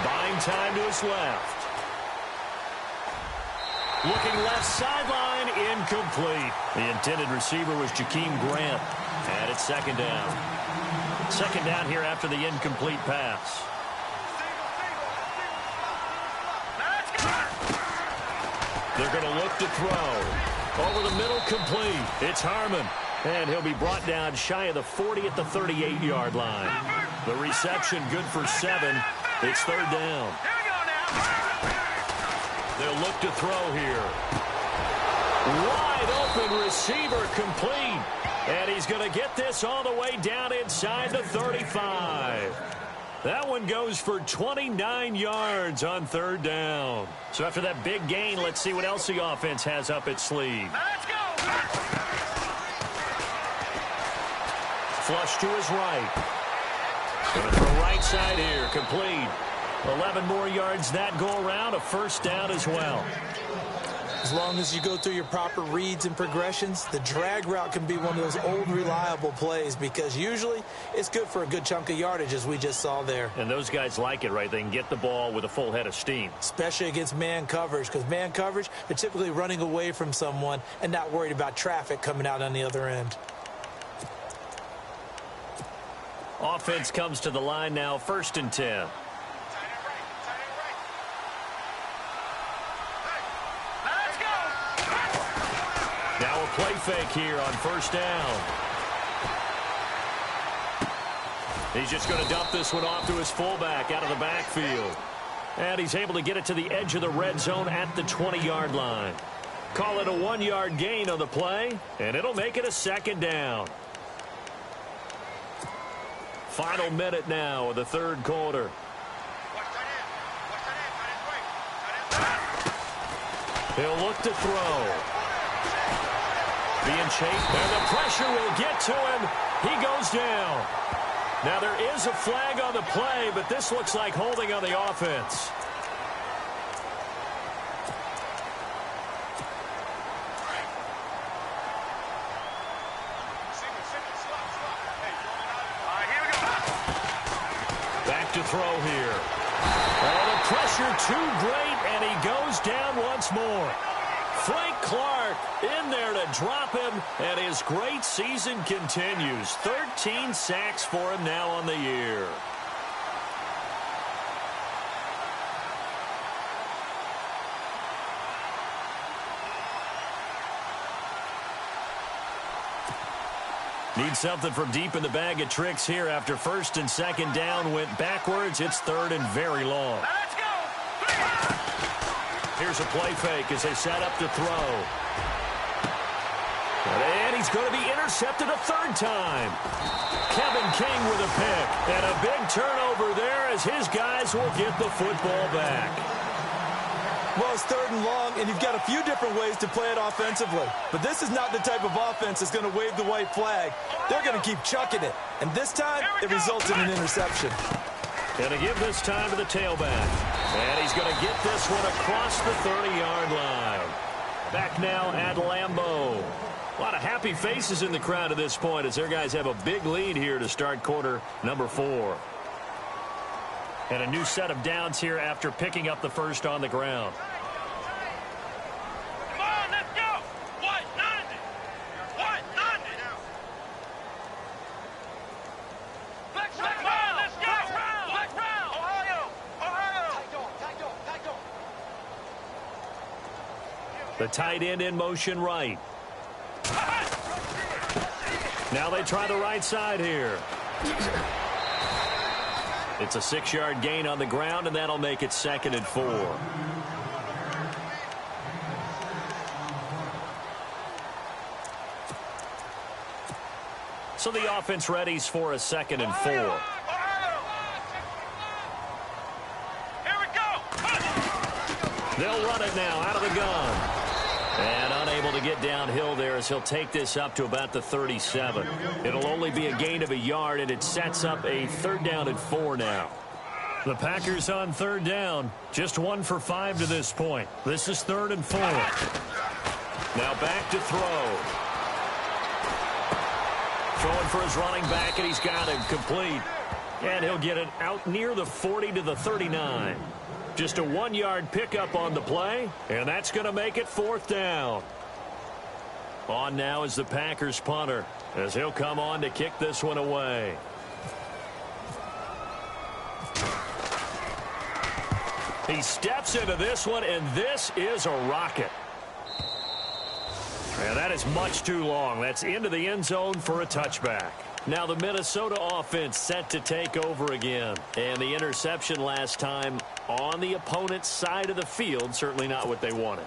Buying time to his left. Looking left sideline, incomplete. The intended receiver was Jakeem Grant. And it's second down. Second down here after the incomplete pass. They're going to look to throw. Over the middle, complete. It's Harmon. And he'll be brought down shy of the 40 at the 38-yard line. The reception good for 7. It's third down. They'll look to throw here. Wide open receiver complete. And he's going to get this all the way down inside the 35. That one goes for 29 yards on third down. So after that big gain, let's see what else the offense has up its sleeve. Let's go! Flush to his right. Going to throw right side here. Complete. 11 more yards that go around. A first down as well. As long as you go through your proper reads and progressions, the drag route can be one of those old reliable plays because usually it's good for a good chunk of yardage as we just saw there. And those guys like it, right? They can get the ball with a full head of steam. Especially against man coverage because man coverage, they're typically running away from someone and not worried about traffic coming out on the other end. Offense comes to the line now, 1st and 10. Now a play fake here on first down. He's just going to dump this one off to his fullback out of the backfield. And he's able to get it to the edge of the red zone at the 20-yard line. Call it a 1-yard gain on the play, and it'll make it a second down. Final minute now of the third quarter. He'll look to throw. Being chased, and the pressure will get to him. He goes down. Now there is a flag on the play, but this looks like holding on the offense. Back to throw here. Oh, the pressure too great, and he goes down once more. Frank Clark in there to drop him, and his great season continues. 13 sacks for him now on the year. Need something from deep in the bag of tricks here after first and second down went backwards. It's third and very long. Now let's go. Here's a play fake as they set up to throw. And he's going to be intercepted a third time. Kevin King with a pick. And a big turnover there as his guys will get the football back. Well, it's third and long, and you've got a few different ways to play it offensively. But this is not the type of offense that's going to wave the white flag. They're going to keep chucking it. And this time, it results in an interception. Going to give this time to the tailback. And he's going to get this one across the 30-yard line. Back now at Lambeau. A lot of happy faces in the crowd at this point as their guys have a big lead here to start quarter number 4. And a new set of downs here after picking up the first on the ground. Come on, let's go. What? Nothing. What? Nothing. Let's go. Let's go. Let's round. Ohio. The tight end in motion right. Now they try the right side here. It's a 6-yard gain on the ground, and that'll make it 2nd and 4. So the offense readies for a 2nd and 4. Here we go. They'll run it now out of the gun. And unable to get downhill there as he'll take this up to about the 37. It'll only be a gain of a yard, and it sets up a 3rd down and 4 now. The Packers on 3rd down. Just 1 for 5 to this point. This is 3rd and 4. Now back to throw. Throwing for his running back, and he's got it complete. And he'll get it out near the 40 to the 39. Just a 1-yard pickup on the play, and that's going to make it 4th down. On now is the Packers punter, as he'll come on to kick this one away. He steps into this one, and this is a rocket. And that is much too long. That's into the end zone for a touchback. Now the Minnesota offense set to take over again. And the interception last time on the opponent's side of the field, certainly not what they wanted.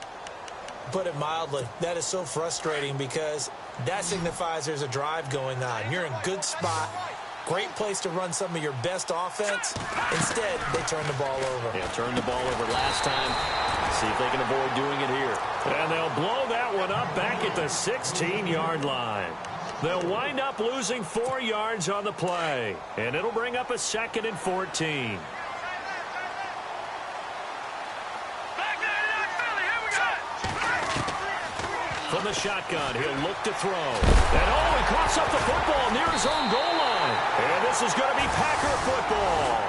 Put it mildly, that is so frustrating because that signifies there's a drive going on. You're in good spot, great place to run some of your best offense. Instead, they turn the ball over. Yeah, turned the ball over last time. See if they can avoid doing it here. And they'll blow that one up back at the 16-yard line. They'll wind up losing 4 yards on the play. And it'll bring up a 2nd and 14. From the shotgun, he'll look to throw. And he coughs up the football near his own goal line. And this is going to be Packer football.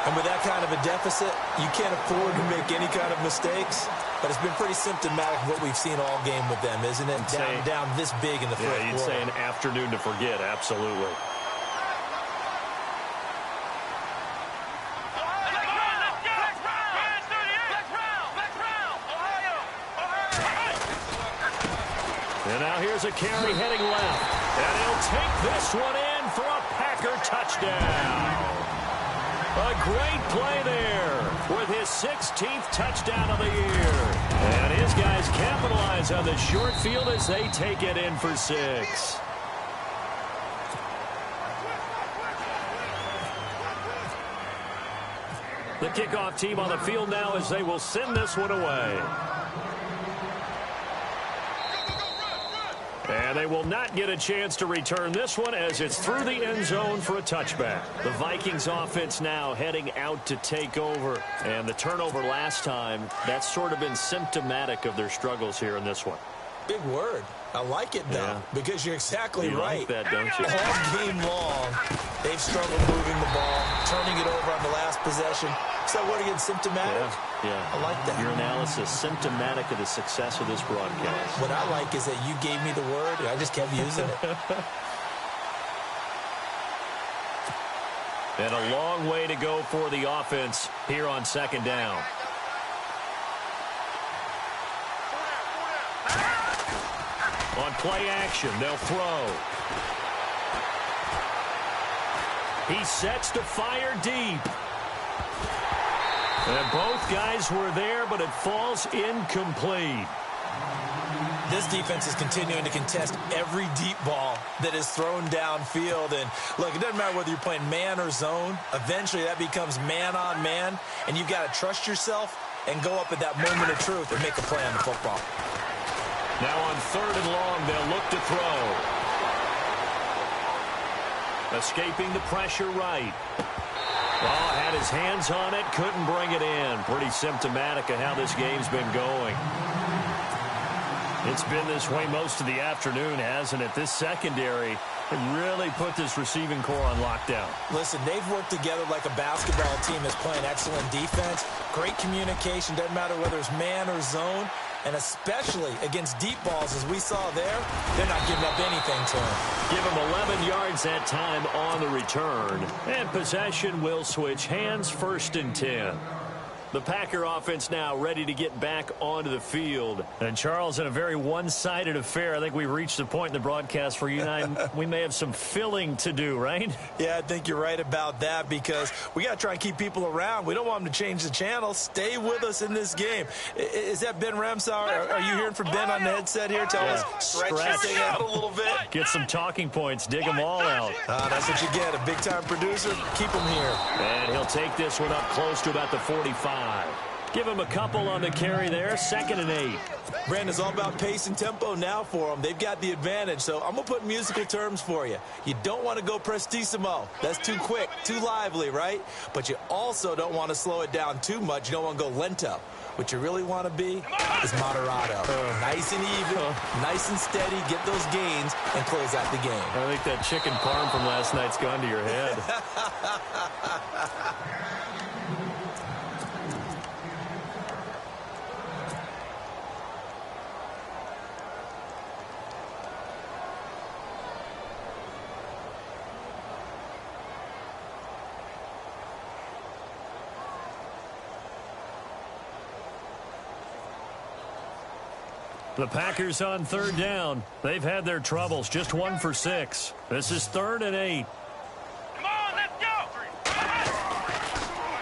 And with that kind of a deficit, you can't afford to make any kind of mistakes. But it's been pretty symptomatic of what we've seen all game with them, isn't it? Down this big in the fourth quarter. Yeah, you'd say an afternoon to forget, absolutely. And now here's a carry heading left. And he'll take this one in for a Packer touchdown. A great play there with his 16th touchdown of the year. And his guys capitalize on the short field as they take it in for 6. The kickoff team on the field now as they will send this one away. And they will not get a chance to return this one as it's through the end zone for a touchback. The Vikings offense now heading out to take over. And the turnover last time, that's sort of been symptomatic of their struggles here in this one. Big word. I like it, though, because you're exactly right. You like that, don't you? All game long, they've struggled moving the ball, turning it over on the last possession. So what again, symptomatic? Yeah. I like that. Your analysis, symptomatic of the success of this broadcast. What I like is that you gave me the word, and I just kept using it. And a long way to go for the offense here on 2nd down. On play action, they'll throw. He sets to fire deep. And both guys were there, but it falls incomplete. This defense is continuing to contest every deep ball that is thrown downfield. And, look, it doesn't matter whether you're playing man or zone. Eventually, that becomes man-on-man, and you've got to trust yourself and go up at that moment of truth and make a play on the football. Now on 3rd and long, they'll look to throw. Escaping the pressure right. Oh, had his hands on it, couldn't bring it in. Pretty symptomatic of how this game's been going. It's been this way most of the afternoon, hasn't it? This secondary really put this receiving core on lockdown. Listen, they've worked together like a basketball team that's playing excellent defense. Great communication, doesn't matter whether it's man or zone. And especially against deep balls, as we saw there, they're not giving up anything to him. Give him 11 yards that time on the return. And possession will switch hands, 1st and 10. The Packer offense now ready to get back onto the field. And, Charles, in a very one-sided affair, I think we've reached the point in the broadcast where you and I, we may have some filling to do, right? Yeah, I think you're right about that because we got to try and keep people around. We don't want them to change the channel. Stay with us in this game. Is that Ben Ramsauer? Are you hearing from Ben on the headset here? Tell us, stretch this thing out a little bit. Get some talking points. Dig them all out. That's what you get. A big-time producer. Keep him here. And he'll take this one up close to about the 45. Give him a couple on the carry there. 2nd and 8. Brandon, it's all about pace and tempo now for them. They've got the advantage, so I'm going to put musical terms for you. You don't want to go prestissimo. That's too quick, too lively, right? But you also don't want to slow it down too much. You don't want to go lento. What you really want to be is moderato. Nice and even, nice and steady, get those gains, and close out the game. I think that chicken parm from last night's gone to your head. The Packers on 3rd down. They've had their troubles. Just 1 for 6. This is 3rd and 8. Come on, let's go.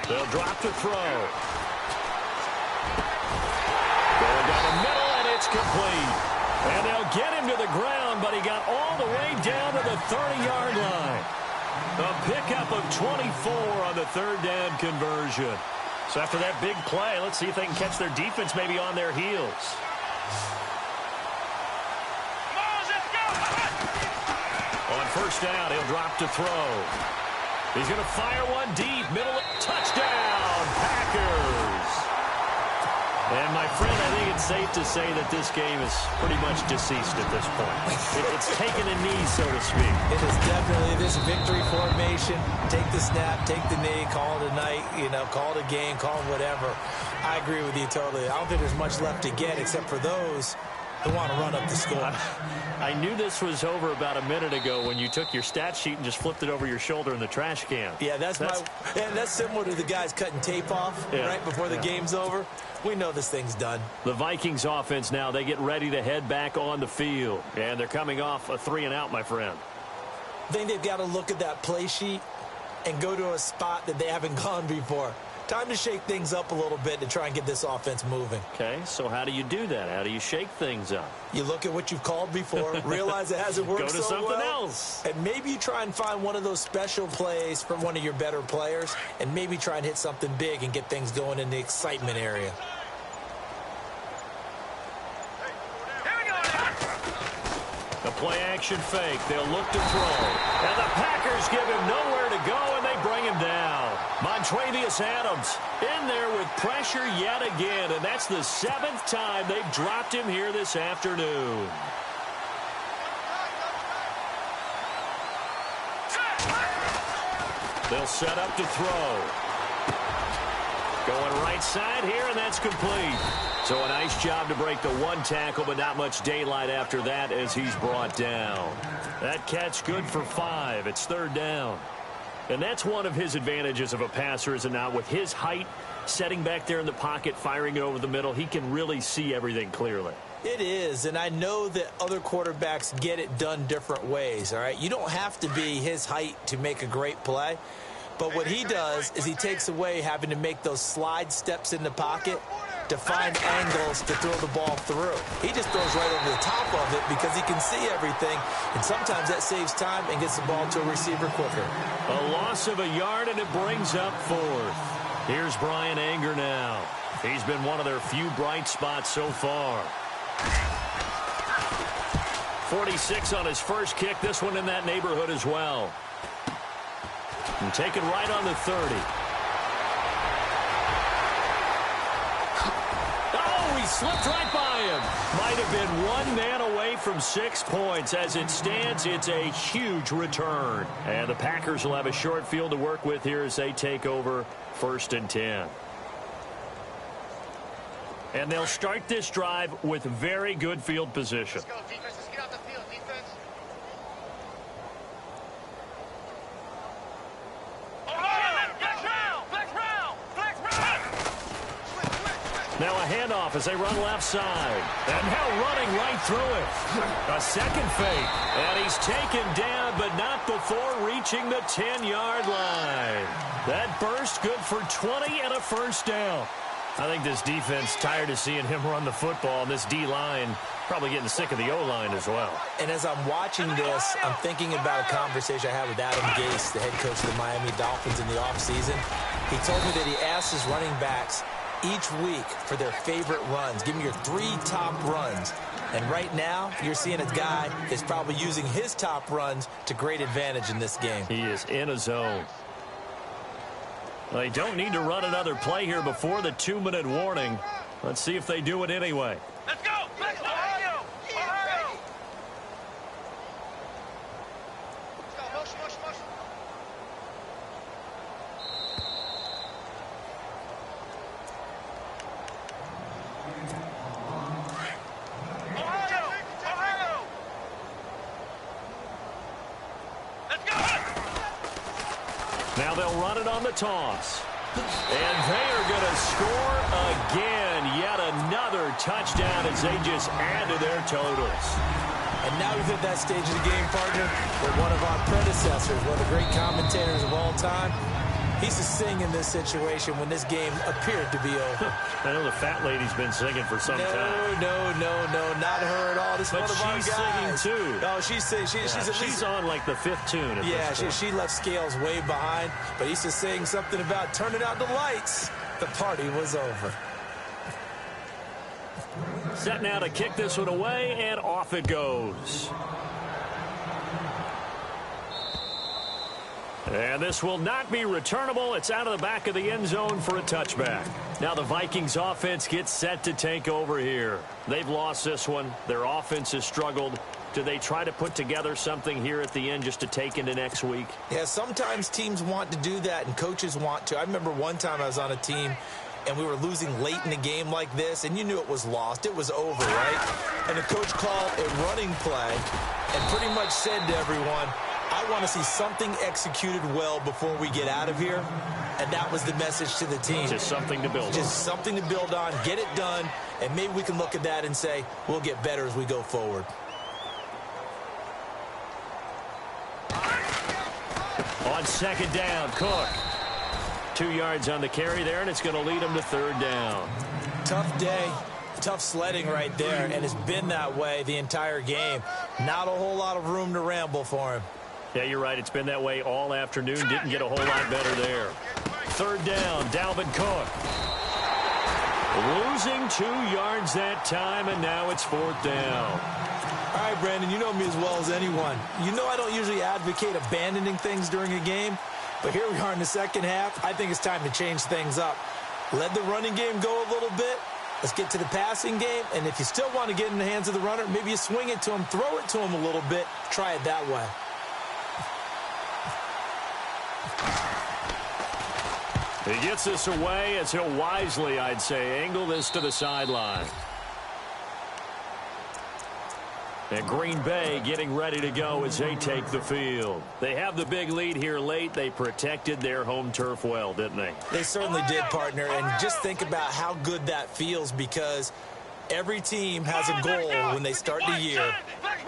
They'll drop to throw. Going down the middle, and it's complete. And they'll get him to the ground, but he got all the way down to the 30-yard line. A pickup of 24 on the 3rd down conversion. So after that big play, let's see if they can catch their defense maybe on their heels. On 1st down, he'll drop to throw. He's going to fire one deep, middle, touchdown, Packers. And, my friend, I think it's safe to say that this game is pretty much deceased at this point. It's taken a knee, so to speak. It is definitely this victory formation. Take the snap, take the knee, call it a night, call it a game, call it whatever. I agree with you totally. I don't think there's much left to get except for those who want to run up the score. I knew this was over about a minute ago when you took your stat sheet and just flipped it over your shoulder in the trash can. Yeah, that's similar to the guys cutting tape off right before the game's over. We know this thing's done. The Vikings offense now, they get ready to head back on the field. And they're coming off a 3-and-out, my friend. I think they've got to look at that play sheet and go to a spot that they haven't gone before. Time to shake things up a little bit to try and get this offense moving. Okay, so how do you do that? How do you shake things up? You look at what you've called before, realize it hasn't worked so well. Go to something else. And maybe you try and find one of those special plays from one of your better players, and maybe try and hit something big and get things going in the excitement area. A play-action fake. They'll look to throw. And the Packers give him nowhere to go, and they bring him down. Montravius Adams in there with pressure yet again, and that's the 7th time they've dropped him here this afternoon. They'll set up to throw. Going right side here, and that's complete. So a nice job to break the one tackle, but not much daylight after that as he's brought down. That catch good for 5. It's 3rd down. And that's one of his advantages of a passer, is it not? With his height, setting back there in the pocket, firing it over the middle, he can really see everything clearly. It is, and I know that other quarterbacks get it done different ways, all right? You don't have to be his height to make a great play, but what he does is he takes away having to make those slide steps in the pocket to find angles to throw the ball through. He just throws right over the top of it because he can see everything, and sometimes that saves time and gets the ball to a receiver quicker. A loss of a yard, and it brings up 4th. Here's Brian Anger now. He's been one of their few bright spots so far. 46 on his first kick. This one in that neighborhood as well. And take it right on the 30. Oh, he slipped right by him. Might have been one man away from 6 points. As it stands, it's a huge return. And the Packers will have a short field to work with here as they take over 1st and 10. And they'll start this drive with very good field position. Let's go, defense. Let's get out the field, defense. Now a handoff as they run left side. And now running right through it. A second fake. And he's taken down, but not before reaching the 10-yard line. That burst good for 20 and a first down. I think this defense tired of seeing him run the football, and this D-line probably getting sick of the O-line as well. And as I'm watching this, I'm thinking about a conversation I had with Adam Gase, the head coach of the Miami Dolphins in the offseason. He told me that he asked his running backs each week for their favorite runs. Give me your 3 top runs. And right now, you're seeing a guy that's probably using his top runs to great advantage in this game. He is in a zone. They don't need to run another play here before the 2-minute warning. Let's see if they do it anyway. Let's go! Let's go! Ohio! Ohio! Let's go! Motion, motion, motion. Ohio! Ohio! Let's go! Now they'll run it on the toss. And they are going to score again. Yet another touchdown as they just add to their totals. And now we've hit that stage of the game, partner, where one of our predecessors, one of the great commentators of all time, he's to sing in this situation when this game appeared to be over. I know the fat lady's been singing for some time. No, not her at all. This is one of our guys. She's singing too. No, she's singing. She's on like the 5th tune. Yeah, she left Scales way behind, but he's just saying something about turning out the lights. The party was over. Set now to kick this one away, and off it goes. And this will not be returnable. It's out of the back of the end zone for a touchback. Now the Vikings offense gets set to take over here. They've lost this one. Their offense has struggled. Do they try to put together something here at the end just to take into next week? Yeah, sometimes teams want to do that and coaches want to. I remember one time I was on a team and we were losing late in a game like this, and you knew it was lost. It was over, right? And the coach called a running play and pretty much said to everyone, I want to see something executed well before we get out of here. And that was the message to the team. Just something to build on. Just something to build on, get it done, and maybe we can look at that and say, we'll get better as we go forward. On 2nd down, Cook. 2 yards on the carry there, and it's going to lead him to 3rd down. Tough day. Tough sledding right there, and it's been that way the entire game. Not a whole lot of room to ramble for him. Yeah, you're right. It's been that way all afternoon. Didn't get a whole lot better there. 3rd down, Dalvin Cook. Losing 2 yards that time, and now it's 4th down. All right, Brandon, you know me as well as anyone. You know I don't usually advocate abandoning things during a game, but here we are in the second half. I think it's time to change things up. Let the running game go a little bit. Let's get to the passing game, and if you still want to get in the hands of the runner, maybe you swing it to him, throw it to him a little bit, try it that way. He gets this away as he'll wisely, I'd say, angle this to the sideline. And Green Bay getting ready to go as they take the field. They have the big lead here late. They protected their home turf well, didn't they? They certainly did, partner. And just think about how good that feels, because Every team has a goal when they start the year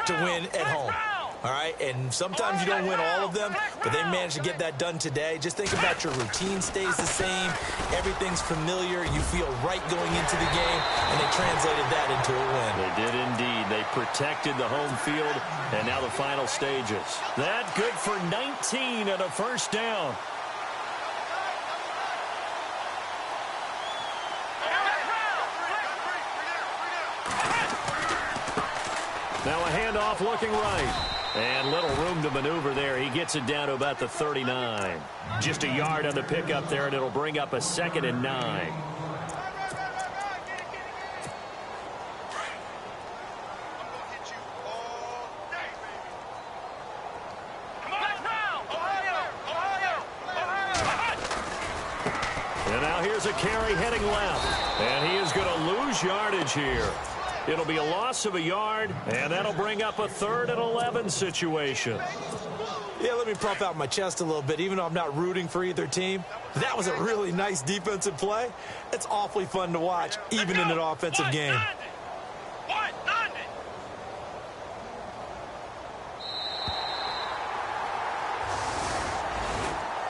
to win at home. All right, and sometimes you don't win all of them, but they managed to get that done today. Just think about your routine stays the same. Everything's familiar. You feel right going into the game, and they translated that into a win. They did indeed. They protected the home field, and now the final stages. That good for 19 and a first down. Now a handoff looking right. And little room to maneuver there. He gets it down to about the 39. Just a yard on the pickup there, and it'll bring up a 2nd and 9. And now here's a carry heading left. And he is going to lose yardage here. It'll be a loss of a yard, and that'll bring up a 3rd and 11 situation. Yeah, let me puff out my chest a little bit, even though I'm not rooting for either team. That was a really nice defensive play. It's awfully fun to watch, even in an offensive game.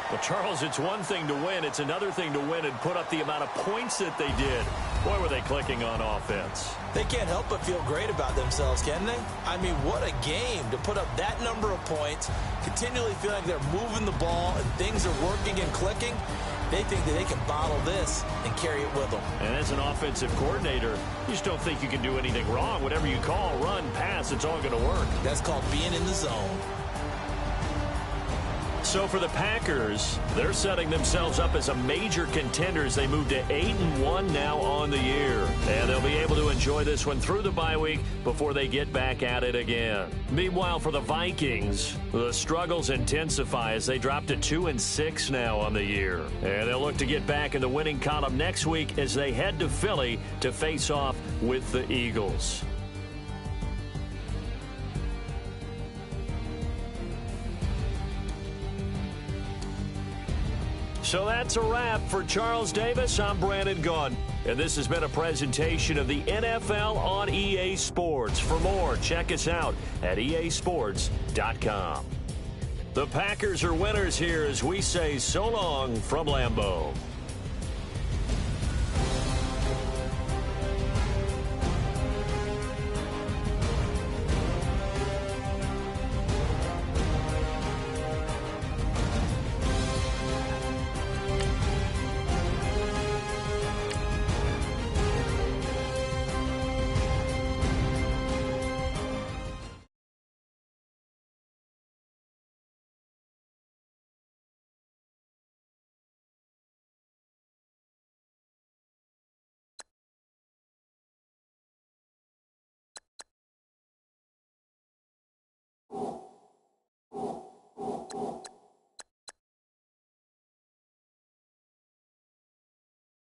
Well, Charles, it's one thing to win. It's another thing to win and put up the amount of points that they did. Boy, were they clicking on offense. They can't help but feel great about themselves, can they? I mean, what a game to put up that number of points, continually feel like they're moving the ball and things are working and clicking. They think that they can bottle this and carry it with them. And as an offensive coordinator, you just don't think you can do anything wrong. Whatever you call, run, pass, it's all going to work. That's called being in the zone. So for the Packers, they're setting themselves up as a major contender as they move to 8-1 now on the year. And they'll be able to enjoy this one through the bye week before they get back at it again. Meanwhile, for the Vikings, the struggles intensify as they drop to 2-6 now on the year. And they'll look to get back in the winning column next week as they head to Philly to face off with the Eagles. So that's a wrap for Charles Davis. I'm Brandon Gaudin, and this has been a presentation of the NFL on EA Sports. For more, check us out at easports.com. The Packers are winners here as we say so long from Lambeau.